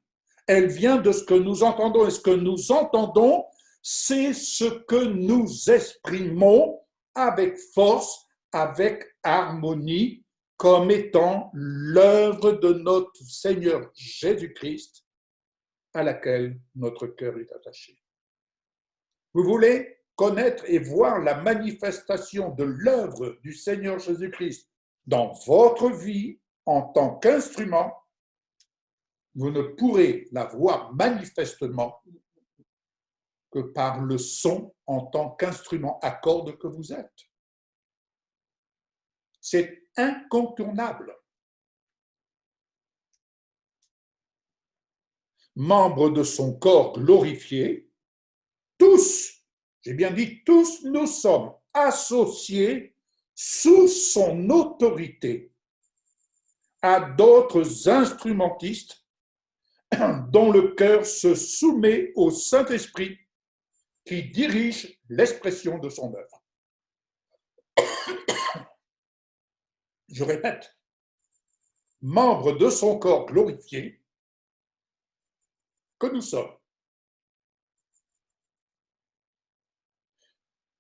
Elle vient de ce que nous entendons. Et ce que nous entendons, c'est ce que nous exprimons avec force, avec harmonie, comme étant l'œuvre de notre Seigneur Jésus-Christ, à laquelle notre cœur est attaché. Vous voulez connaître et voir la manifestation de l'œuvre du Seigneur Jésus-Christ dans votre vie en tant qu'instrument, vous ne pourrez la voir manifestement que par le son en tant qu'instrument à cordes que vous êtes. C'est incontournable. Membres de son corps glorifié, tous, j'ai bien dit tous, nous sommes associés sous son autorité à d'autres instrumentistes dont le cœur se soumet au Saint-Esprit qui dirige l'expression de son œuvre. Je répète, membres de son corps glorifié que nous sommes.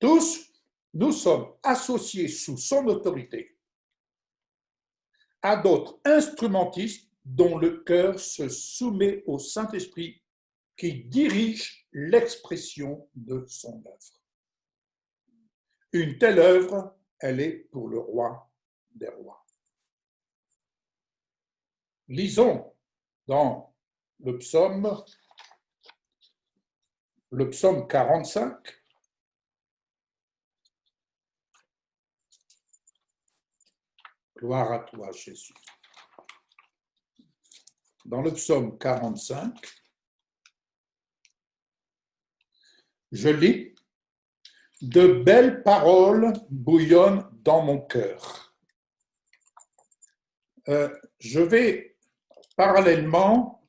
Tous, nous sommes associés sous son autorité à d'autres instrumentistes dont le cœur se soumet au Saint-Esprit qui dirige l'expression de son œuvre. Une telle œuvre, elle est pour le roi des rois. Lisons dans le psaume 45. Gloire à toi, Jésus. Dans le psaume 45, je lis « De belles paroles bouillonnent dans mon cœur ». Je vais parallèlement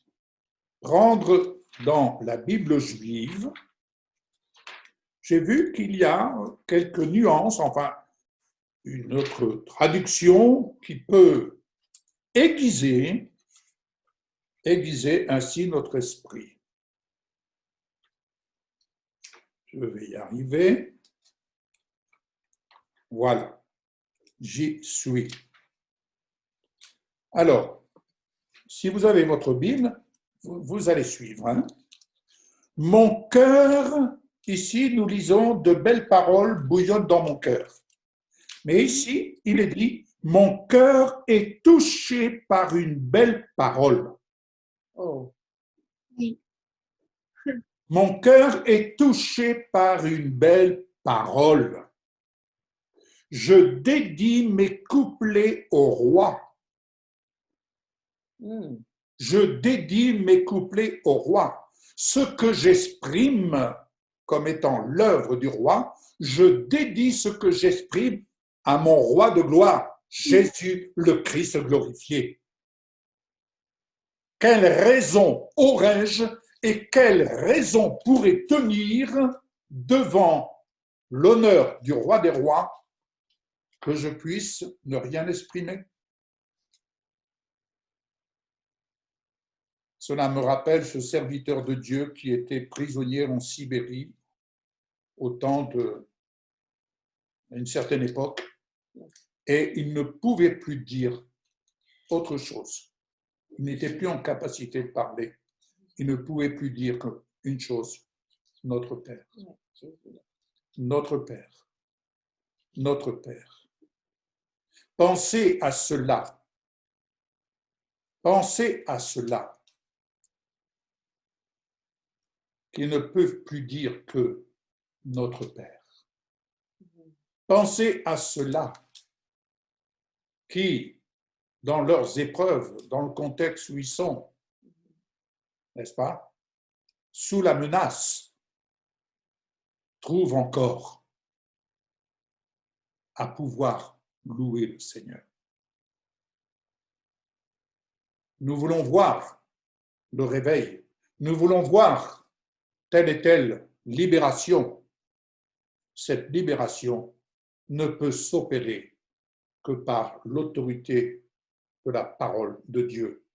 prendre dans la Bible juive, j'ai vu qu'il y a quelques nuances, enfin, une autre traduction qui peut aiguiser ainsi notre esprit. Je vais y arriver. Voilà, j'y suis. Alors, si vous avez votre Bible, vous allez suivre. Hein. Mon cœur, ici nous lisons de belles paroles bouillonnent dans mon cœur. Mais ici, il est dit, mon cœur est touché par une belle parole. Oh. Mon cœur est touché par une belle parole. Je dédie mes couplets au roi. Je dédie mes couplets au roi. Ce que j'exprime comme étant l'œuvre du roi, je dédie ce que j'exprime à mon roi de gloire, Jésus le Christ glorifié. Quelle raison aurais-je et quelle raison pourrait tenir devant l'honneur du roi des rois que je puisse ne rien exprimer? Cela me rappelle ce serviteur de Dieu qui était prisonnier en Sibérie au temps d'une certaine époque et il ne pouvait plus dire autre chose. Il n'était plus en capacité de parler. Il ne pouvait plus dire qu'une chose, notre Père. Notre Père. Notre Père. Pensez à cela. Pensez à cela. Qu'ils ne peuvent plus dire que notre Père. Pensez à cela qui, dans leurs épreuves, dans le contexte où ils sont, n'est-ce pas, sous la menace, trouvent encore à pouvoir louer le Seigneur. Nous voulons voir le réveil, nous voulons voir telle et telle libération. Cette libération ne peut s'opérer que par l'autorité de la parole de Dieu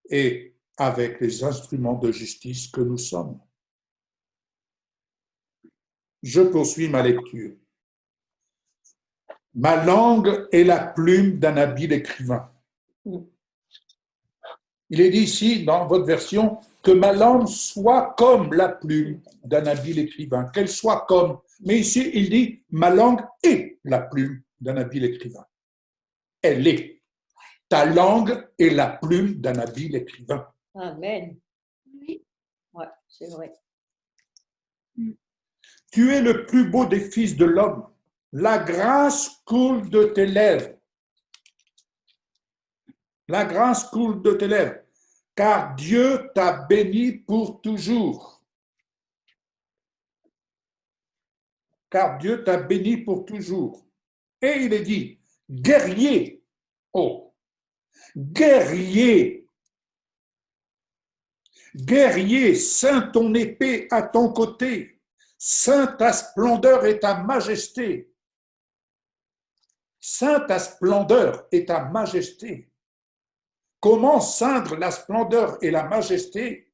et avec les instruments de justice que nous sommes. Je poursuis ma lecture. Ma langue est la plume d'un habile écrivain. Il est dit ici, dans votre version, que ma langue soit comme la plume d'un habile écrivain, qu'elle soit comme. Mais ici, il dit, ma langue est la plume d'un habile écrivain. Elle est. Ta langue est la plume d'un habile écrivain. Amen. Oui. Ouais, c'est vrai. Tu es le plus beau des fils de l'homme. La grâce coule de tes lèvres. La grâce coule de tes lèvres, car Dieu t'a béni pour toujours. Car Dieu t'a béni pour toujours. Et il est dit, guerrier, oh, guerrier, guerrier, ceins ton épée à ton côté, ceins ta splendeur et ta majesté. Ceins ta splendeur et ta majesté. Comment ceindre la splendeur et la majesté?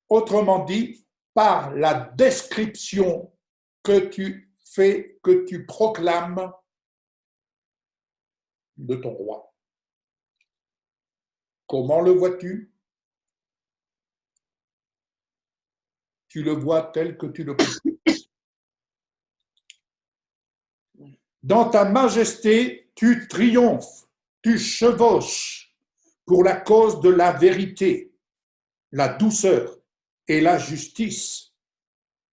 Autrement dit, par la description que tu fais, que tu proclames de ton roi. Comment le vois-tu? Tu le vois tel que tu le vois. Dans ta majesté, tu triomphes, tu chevauches pour la cause de la vérité, la douceur et la justice,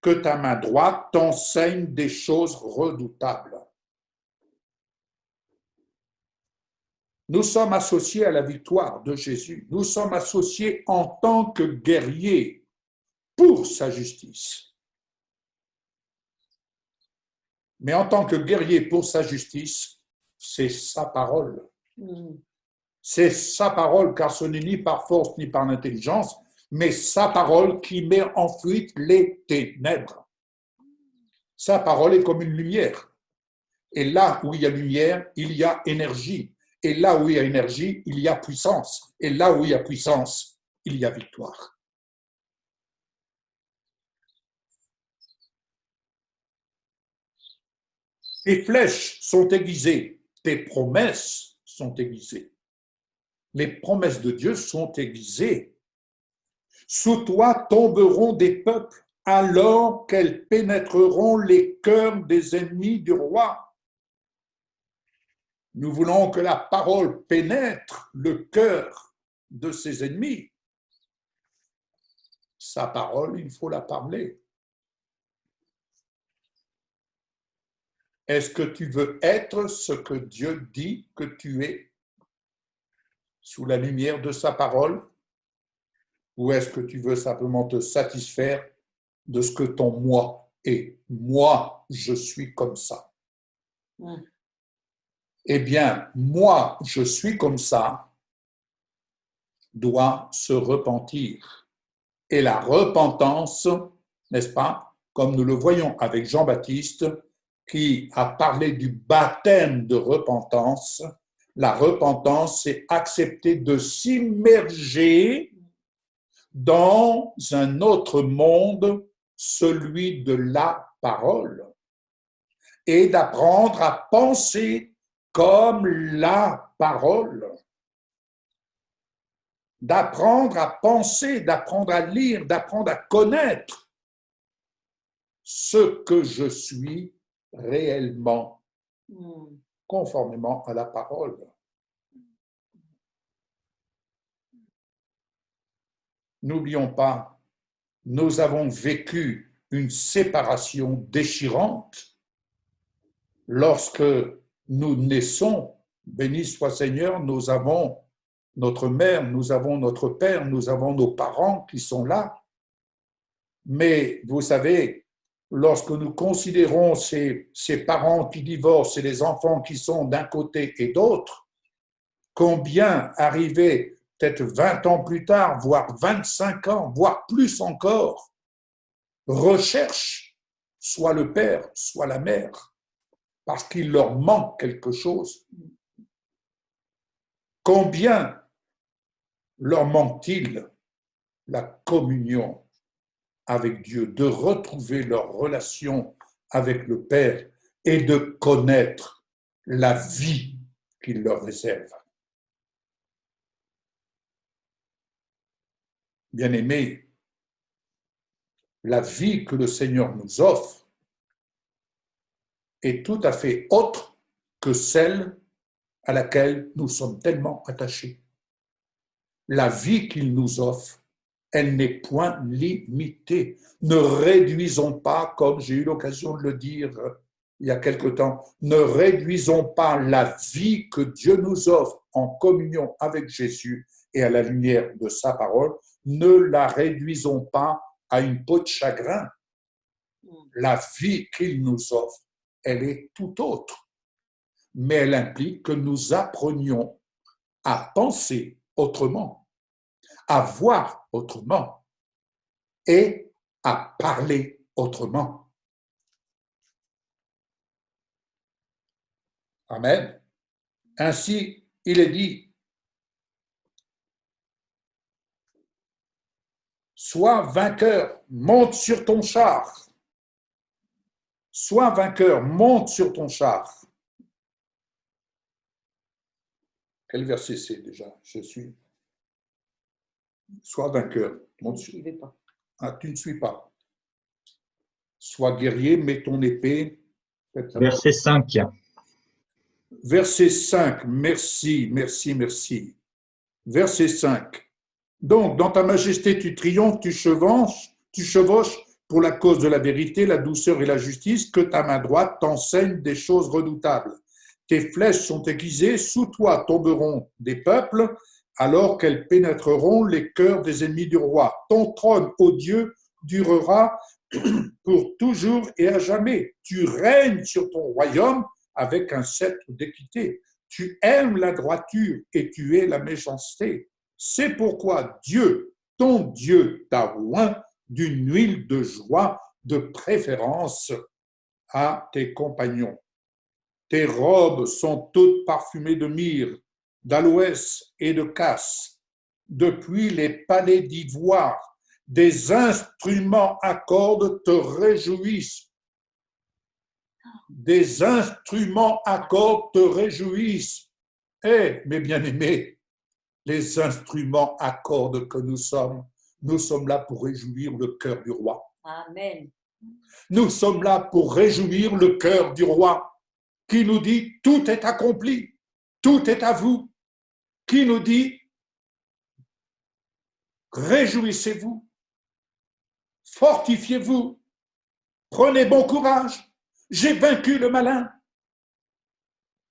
que ta main droite t'enseigne des choses redoutables. Nous sommes associés à la victoire de Jésus. Nous sommes associés en tant que guerriers pour sa justice. Mais en tant que guerrier pour sa justice, c'est sa parole. C'est sa parole, car ce n'est ni par force ni par l'intelligence, mais sa parole qui met en fuite les ténèbres. Sa parole est comme une lumière. Et là où il y a lumière, il y a énergie. Et là où il y a énergie, il y a puissance. Et là où il y a puissance, il y a victoire. Tes flèches sont aiguisées, tes promesses sont aiguisées. Les promesses de Dieu sont aiguisées. Sous toi tomberont des peuples alors qu'elles pénétreront les cœurs des ennemis du roi. Nous voulons que la parole pénètre le cœur de ses ennemis. Sa parole, il faut la parler. Est-ce que tu veux être ce que Dieu dit que tu es sous la lumière de sa parole? Ou est-ce que tu veux simplement te satisfaire de ce que ton moi est? Moi, je suis comme ça. Eh bien, moi, je suis comme ça, doit se repentir. Et la repentance, n'est-ce pas, comme nous le voyons avec Jean-Baptiste, qui a parlé du baptême de repentance, la repentance, c'est accepter de s'immerger dans un autre monde, celui de la parole, et d'apprendre à penser comme la parole, d'apprendre à penser, d'apprendre à lire, d'apprendre à connaître ce que je suis réellement, conformément à la parole. N'oublions pas, nous avons vécu une séparation déchirante lorsque nous naissons. Béni soit Seigneur, nous avons notre mère, nous avons notre père, nous avons nos parents qui sont là. Mais vous savez, lorsque nous considérons ces parents qui divorcent et les enfants qui sont d'un côté et d'autre, combien arrivés peut-être 20 ans plus tard, voire 25 ans, voire plus encore, recherchent soit le père, soit la mère, parce qu'il leur manque quelque chose. Combien leur manque-t-il la communion avec Dieu, de retrouver leur relation avec le Père et de connaître la vie qu'il leur réserve. Bien-aimés, la vie que le Seigneur nous offre est tout à fait autre que celle à laquelle nous sommes tellement attachés. La vie qu'il nous offre, elle n'est point limitée. Ne réduisons pas, comme j'ai eu l'occasion de le dire il y a quelque temps, ne réduisons pas la vie que Dieu nous offre en communion avec Jésus et à la lumière de sa parole, ne la réduisons pas à une peau de chagrin. La vie qu'il nous offre, elle est tout autre. Mais elle implique que nous apprenions à penser autrement, à voir autrement et à parler autrement. Amen. Ainsi, il est dit, sois vainqueur, monte sur ton char. Sois vainqueur, monte sur ton char. Quel verset c'est déjà? Je suis. Sois vainqueur, monte sur. Ah, tu ne suis pas. Sois guerrier, mets ton épée. Verset 5. Verset 5, merci, merci, merci. Verset 5. Donc, dans ta majesté, tu triomphes, tu chevauches pour la cause de la vérité, la douceur et la justice, que ta main droite t'enseigne des choses redoutables. Tes flèches sont aiguisées, sous toi tomberont des peuples, alors qu'elles pénétreront les cœurs des ennemis du roi. Ton trône, ô Dieu, durera pour toujours et à jamais. Tu règnes sur ton royaume avec un sceptre d'équité. Tu aimes la droiture et tu es la méchanceté. C'est pourquoi Dieu, ton Dieu, t'a oint d'une huile de joie de préférence à tes compagnons. Tes robes sont toutes parfumées de myrrhe, d'aloès et de casses. Depuis les palais d'ivoire, des instruments à cordes te réjouissent. des instruments à cordes te réjouissent. Eh, mes bien-aimés, les instruments à cordes que nous sommes là pour réjouir le cœur du roi. Amen. Nous sommes là pour réjouir le cœur du roi, qui nous dit « tout est accompli, tout est à vous », qui nous dit « réjouissez-vous, fortifiez-vous, prenez bon courage, j'ai vaincu le malin.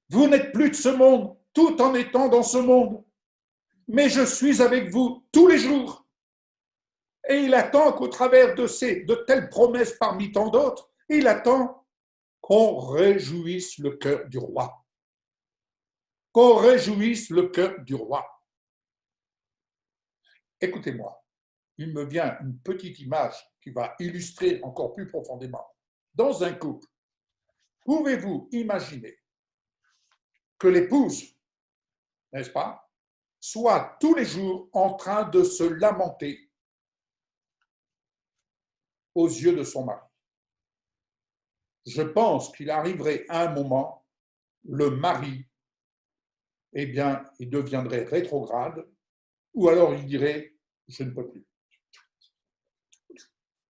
Vous n'êtes plus de ce monde, tout en étant dans ce monde, mais je suis avec vous tous les jours. » Et il attend qu'au travers de telles promesses parmi tant d'autres, il attend qu'on réjouisse le cœur du roi. Qu'on réjouisse le cœur du roi. Écoutez-moi, il me vient une petite image qui va illustrer encore plus profondément. Dans un couple, pouvez-vous imaginer que l'épouse, n'est-ce pas, soit tous les jours en train de se lamenter aux yeux de son mari? Je pense qu'il arriverait à un moment, le mari, eh bien, il deviendrait rétrograde, ou alors il dirait « je ne peux plus ».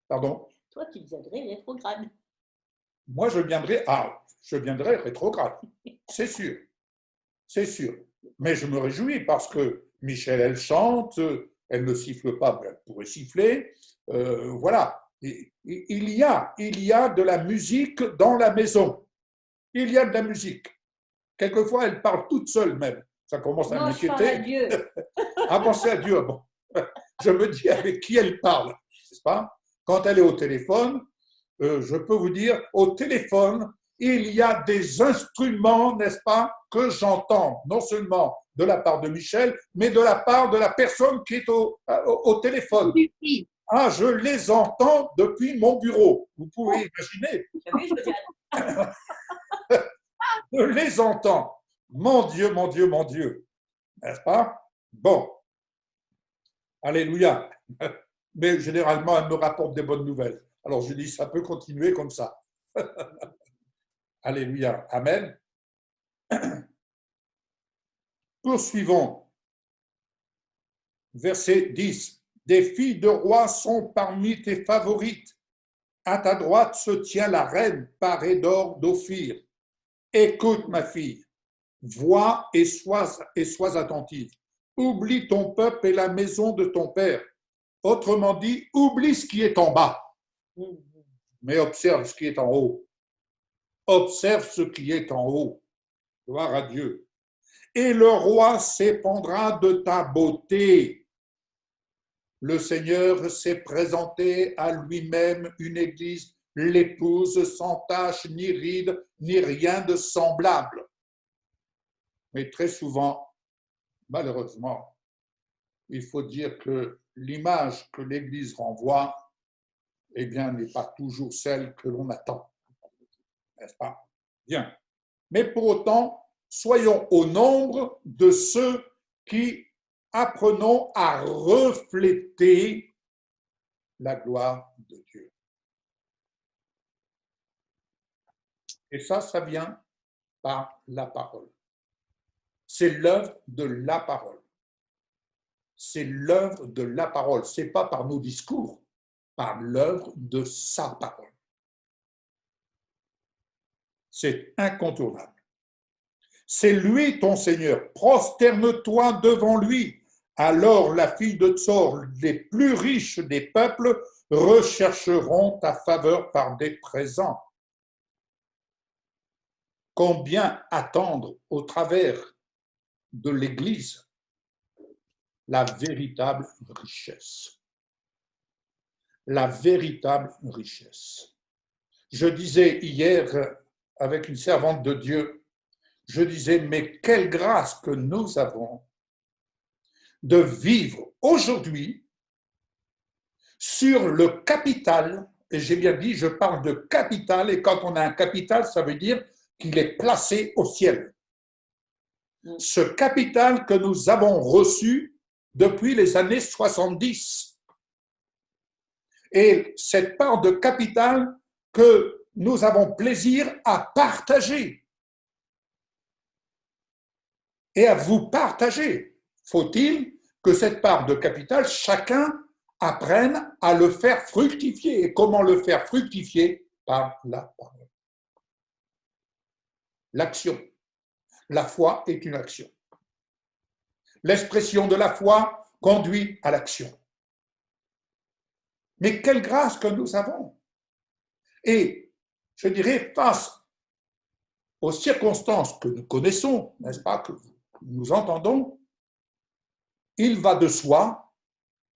Pardon? Toi, tu deviendrais rétrograde. Moi, je viendrais rétrograde, c'est sûr, c'est sûr. Mais je me réjouis parce que Michel, elle chante, elle ne siffle pas, mais elle pourrait siffler, voilà. Il y a de la musique dans la maison. Il y a de la musique. Quelquefois, elle parle toute seule même. Ça commence à m'inquiéter. Je parle à Dieu. Ah, pensez à Dieu. Bon. Je me dis avec qui elle parle, n'est-ce pas? Quand elle est au téléphone, je peux vous dire, au téléphone, il y a des instruments, n'est-ce pas, que j'entends, non seulement de la part de Michel, mais de la part de la personne qui est au téléphone. Ah, je les entends depuis mon bureau. Vous pouvez imaginer. Je les entends. Mon Dieu, mon Dieu, mon Dieu. N'est-ce pas? Bon. Alléluia. Mais généralement, elle me rapporte des bonnes nouvelles. Alors je dis, ça peut continuer comme ça. Alléluia. Amen. Poursuivons. Verset 10. Des filles de roi sont parmi tes favorites. À ta droite se tient la reine parée d'or d'Ophir. Écoute, ma fille, vois et sois attentive. Oublie ton peuple et la maison de ton père. Autrement dit, oublie ce qui est en bas, mais observe ce qui est en haut. Observe ce qui est en haut. Gloire à Dieu. Et le roi s'épandra de ta beauté. Le Seigneur s'est présenté à lui-même une église, l'épouse sans tache, ni ride, ni rien de semblable. Mais très souvent, malheureusement, il faut dire que l'image que l'Église renvoie, eh bien, n'est pas toujours celle que l'on attend. N'est-ce pas? Bien. Mais pour autant, soyons au nombre de ceux qui apprenons à refléter la gloire de Dieu. Et ça vient par la parole. C'est l'œuvre de la parole. C'est l'œuvre de la parole. Ce n'est pas par nos discours, par l'œuvre de sa parole. C'est incontournable. C'est lui ton Seigneur. Prosterne-toi devant lui. Alors la fille de Tsor, les plus riches des peuples, rechercheront ta faveur par des présents. Combien attendre au travers de l'Église la véritable richesse. La véritable richesse. Je disais hier avec une servante de Dieu, je disais, mais quelle grâce que nous avons de vivre aujourd'hui sur le capital, et j'ai bien dit, je parle de capital, et quand on a un capital, ça veut dire qu'il est placé au ciel. Ce capital que nous avons reçu depuis les années 70. Et cette part de capital que nous avons plaisir à partager et à vous partager. Faut-il que cette part de capital, chacun apprenne à le faire fructifier. Et comment le faire fructifier? Par la parole. L'action. La foi est une action. L'expression de la foi conduit à l'action. Mais quelle grâce que nous avons! Et je dirais, face aux circonstances que nous connaissons, n'est-ce pas, que nous entendons, il va de soi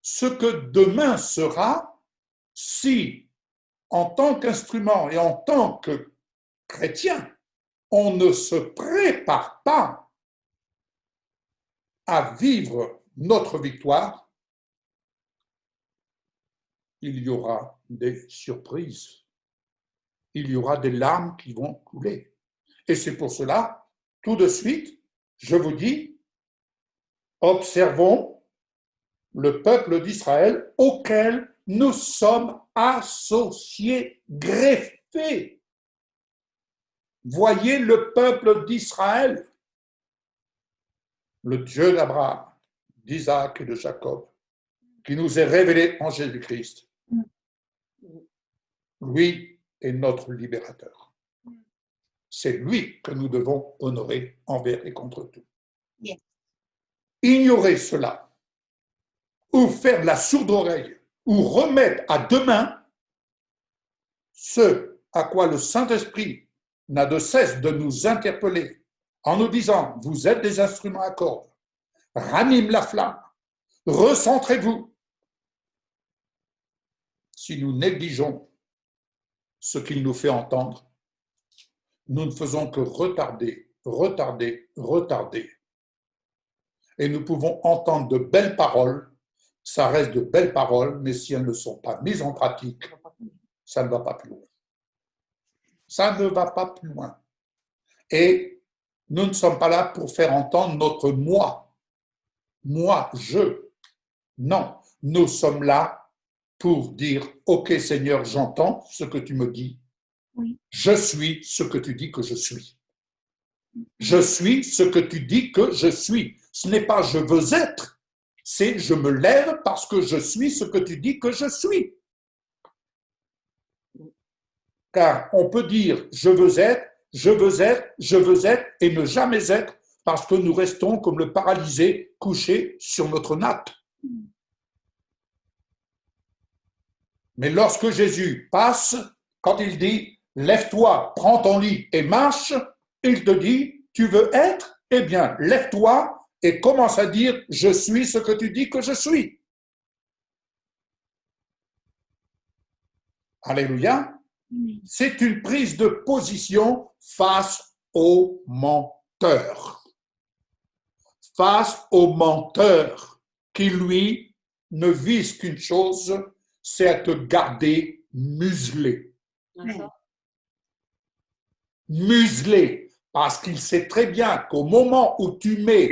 ce que demain sera si, en tant qu'instrument et en tant que chrétien, on ne se prépare pas à vivre notre victoire, il y aura des surprises, il y aura des larmes qui vont couler. Et c'est pour cela, tout de suite, je vous dis, observons le peuple d'Israël auquel nous sommes associés, greffés. Voyez le peuple d'Israël, le Dieu d'Abraham, d'Isaac et de Jacob, qui nous est révélé en Jésus-Christ. Lui est notre libérateur. C'est lui que nous devons honorer envers et contre tout. Yes. Ignorer cela, ou faire de la sourde oreille, ou remettre à demain ce à quoi le Saint-Esprit n'a de cesse de nous interpeller en nous disant, vous êtes des instruments à cordes, ranime la flamme, recentrez-vous. Si nous négligeons ce qu'il nous fait entendre, nous ne faisons que retarder. Et nous pouvons entendre de belles paroles, ça reste de belles paroles, mais si elles ne sont pas mises en pratique, ça ne va pas plus loin. Ça ne va pas plus loin. Et nous ne sommes pas là pour faire entendre notre moi. Moi, je. Non, nous sommes là pour dire, OK Seigneur, j'entends ce que tu me dis. Oui. Je suis ce que tu dis que je suis. Je suis ce que tu dis que je suis. Ce n'est pas je veux être, c'est je me lève parce que je suis ce que tu dis que je suis. Car on peut dire je veux être, je veux être, je veux être et ne jamais être parce que nous restons comme le paralysé couché sur notre natte. Mais lorsque Jésus passe, quand il dit lève-toi, prends ton lit et marche, il te dit tu veux être? Eh bien, lève-toi et commence à dire je suis ce que tu dis que je suis. Alléluia. C'est une prise de position face au menteur. Face au menteur qui, lui, ne vise qu'une chose, c'est à te garder muselé. Muselé, parce qu'il sait très bien qu'au moment où tu mets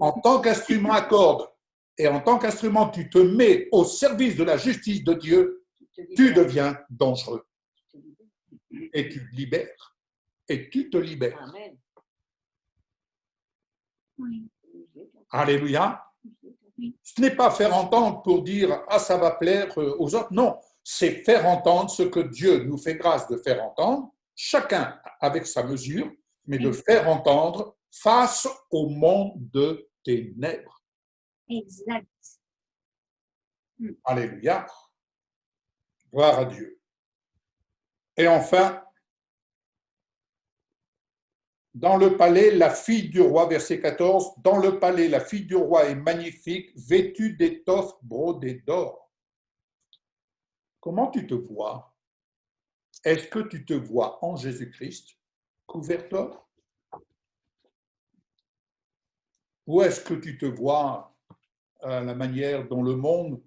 en tant qu'instrument à cordes et en tant qu'instrument tu te mets au service de la justice de Dieu, tu deviens dangereux. Et tu libères. Et tu te libères. Amen. Oui. Alléluia. Ce n'est pas faire entendre pour dire « Ah, ça va plaire aux autres ». Non, c'est faire entendre ce que Dieu nous fait grâce de faire entendre, chacun avec sa mesure, mais de faire entendre face au monde de ténèbres. Exact. Alléluia. Gloire à Dieu. Et enfin, dans le palais, la fille du roi, verset 14, dans le palais, la fille du roi est magnifique, vêtue d'étoffes brodées d'or. Comment tu te vois? Est-ce que tu te vois en Jésus-Christ, couvert d'or? Ou est-ce que tu te vois à la manière dont le monde,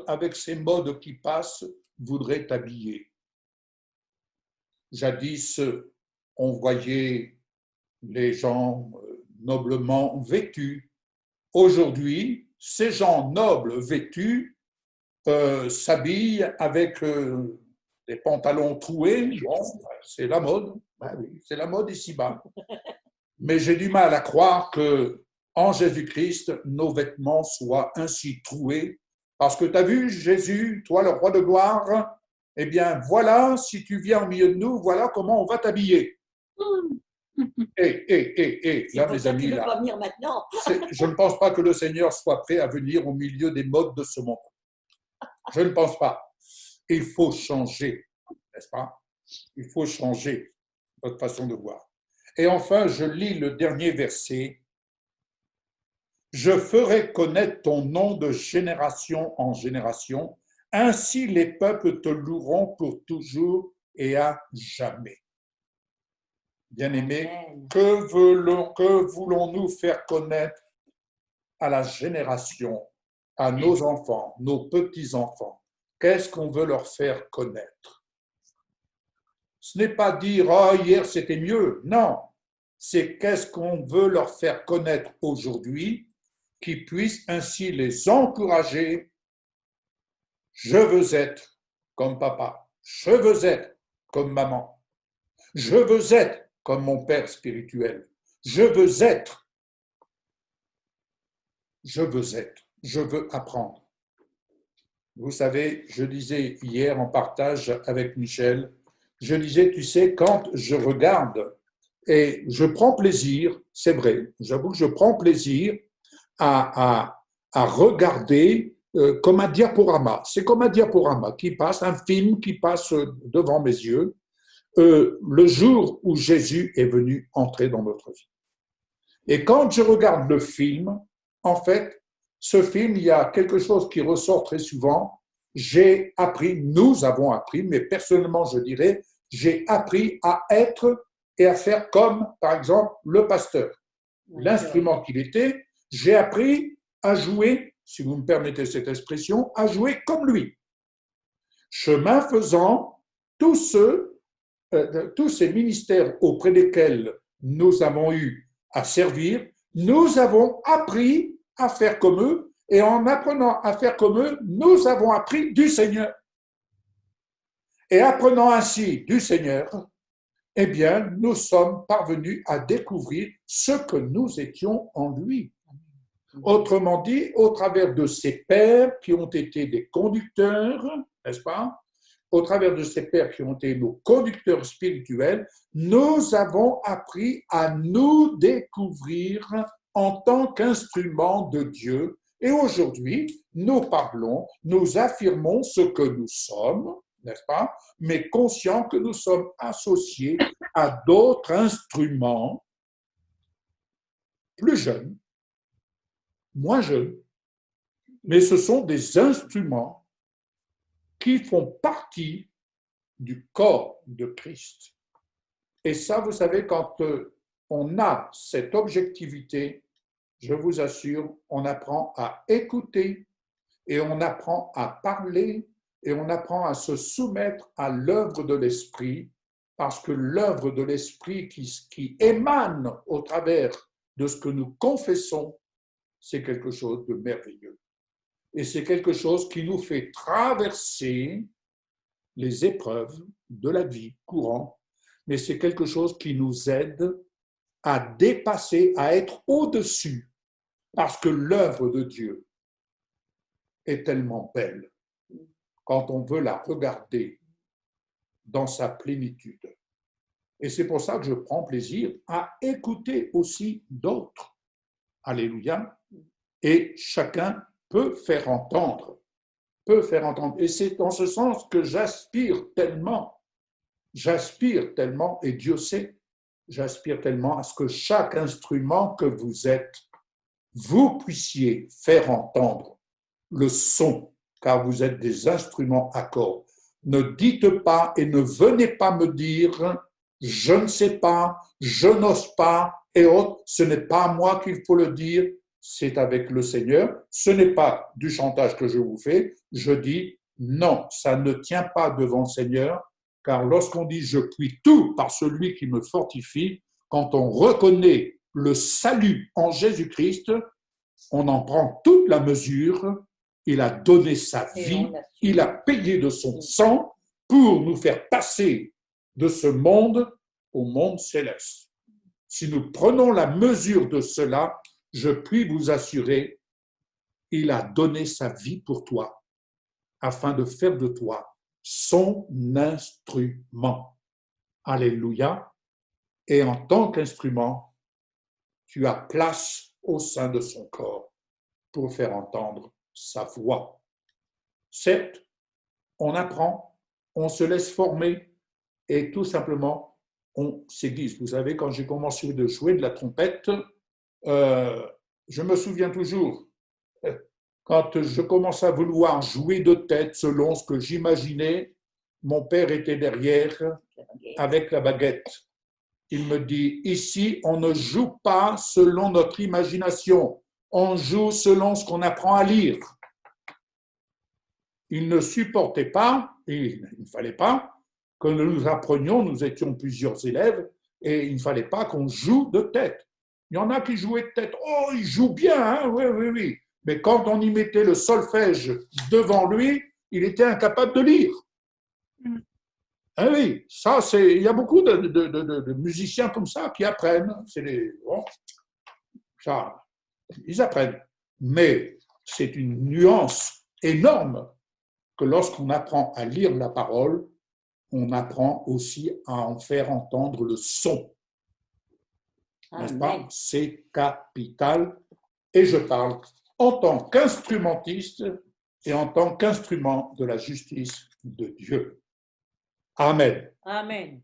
avec ses modes qui passent, voudrait t'habiller? Jadis, on voyait les gens noblement vêtus. Aujourd'hui, ces gens nobles vêtus s'habillent avec des pantalons troués, bon, c'est la mode. Ben oui, c'est la mode ici-bas. Mais j'ai du mal à croire que en Jésus-Christ, nos vêtements soient ainsi troués. Parce que tu as vu, Jésus, toi, le roi de gloire, eh bien, voilà, si tu viens au milieu de nous, voilà comment on va t'habiller. Là, mes amis, là, pas venir maintenant. je ne pense pas que le Seigneur soit prêt à venir au milieu des modes de ce monde. Je ne pense pas. Il faut changer, n'est-ce pas? Il faut changer votre façon de voir. Et enfin, je lis le dernier verset. Je ferai connaître ton nom de génération en génération, ainsi les peuples te loueront pour toujours et à jamais. Bien-aimés, que voulons-nous faire connaître à la génération, à nos enfants, nos petits-enfants? Qu'est-ce qu'on veut leur faire connaître? Ce n'est pas dire « Oh, hier c'était mieux ». Non, c'est qu'est-ce qu'on veut leur faire connaître aujourd'hui qui puisse ainsi les encourager. Je veux être comme papa, je veux être comme maman, je veux être comme mon père spirituel, je veux être, je veux apprendre. Vous savez, je disais hier en partage avec Michel, je disais, tu sais, quand je regarde et je prends plaisir, c'est vrai, j'avoue que je prends plaisir à regarder comme un diaporama. C'est comme un diaporama qui passe, un film qui passe devant mes yeux, le jour où Jésus est venu entrer dans notre vie. Et quand je regarde le film, en fait, ce film, il y a quelque chose qui ressort très souvent. J'ai appris, nous avons appris, mais personnellement, je dirais, j'ai appris à être et à faire comme, par exemple, le pasteur. L'instrument qu'il était, j'ai appris à jouer, si vous me permettez cette expression, à jouer comme lui. Chemin faisant, tous ces ministères auprès desquels nous avons eu à servir, nous avons appris à faire comme eux, et en apprenant à faire comme eux, nous avons appris du Seigneur. Et apprenant ainsi du Seigneur, eh bien, nous sommes parvenus à découvrir ce que nous étions en lui. Autrement dit, au travers de ces pères qui ont été des conducteurs, n'est-ce pas? Au travers de ces pères qui ont été nos conducteurs spirituels, nous avons appris à nous découvrir en tant qu'instruments de Dieu. Et aujourd'hui, nous parlons, nous affirmons ce que nous sommes, n'est-ce pas? Mais conscients que nous sommes associés à d'autres instruments plus jeunes, moins jeunes, mais ce sont des instruments qui font partie du corps de Christ. Et ça, vous savez, quand on a cette objectivité, je vous assure, on apprend à écouter et on apprend à parler et on apprend à se soumettre à l'œuvre de l'Esprit, parce que l'œuvre de l'Esprit qui émane au travers de ce que nous confessons, c'est quelque chose de merveilleux. Et c'est quelque chose qui nous fait traverser les épreuves de la vie courante, mais c'est quelque chose qui nous aide à dépasser, à être au-dessus, parce que l'œuvre de Dieu est tellement belle quand on veut la regarder dans sa plénitude. Et c'est pour ça que je prends plaisir à écouter aussi d'autres. Alléluia. Et chacun peut faire entendre. Et c'est dans ce sens que j'aspire tellement, et Dieu sait, j'aspire tellement à ce que chaque instrument que vous êtes, vous puissiez faire entendre le son, car vous êtes des instruments à cordes. Ne dites pas et ne venez pas me dire « je ne sais pas, je n'ose pas » et autres. Ce n'est pas à moi qu'il faut le dire, c'est avec le Seigneur. Ce n'est pas du chantage que je vous fais. Je dis non, ça ne tient pas devant le Seigneur, car lorsqu'on dit « je puis tout par celui qui me fortifie », quand on reconnaît le salut en Jésus-Christ, on en prend toute la mesure. Il a donné sa vie, il a payé de son sang, pour nous faire passer de ce monde au monde céleste. Si nous prenons la mesure de cela, je puis vous assurer, il a donné sa vie pour toi, afin de faire de toi son instrument. Alléluia. Et en tant qu'instrument, tu as place au sein de son corps pour faire entendre sa voix. Certes, on apprend, on se laisse former et tout simplement, on s'aiguise. Vous savez, quand j'ai commencé de jouer de la trompette, je me souviens toujours, quand je commençais à vouloir jouer de tête selon ce que j'imaginais, mon père était derrière avec la baguette. Il me dit, ici, on ne joue pas selon notre imagination, on joue selon ce qu'on apprend à lire. Il ne supportait pas, et il ne fallait pas, que nous apprenions, nous étions plusieurs élèves, et il ne fallait pas qu'on joue de tête. Il y en a qui jouaient de tête. Oh, il joue bien, hein? Oui, oui, oui. Mais quand on y mettait le solfège devant lui, il était incapable de lire. Ah oui, ça, il y a beaucoup de musiciens comme ça qui apprennent. Ça, ils apprennent. Mais c'est une nuance énorme que lorsqu'on apprend à lire la parole, on apprend aussi à en faire entendre le son. N'est-ce pas? C'est capital. Et je parle en tant qu'instrumentiste et en tant qu'instrument de la justice de Dieu. Amen. Amen.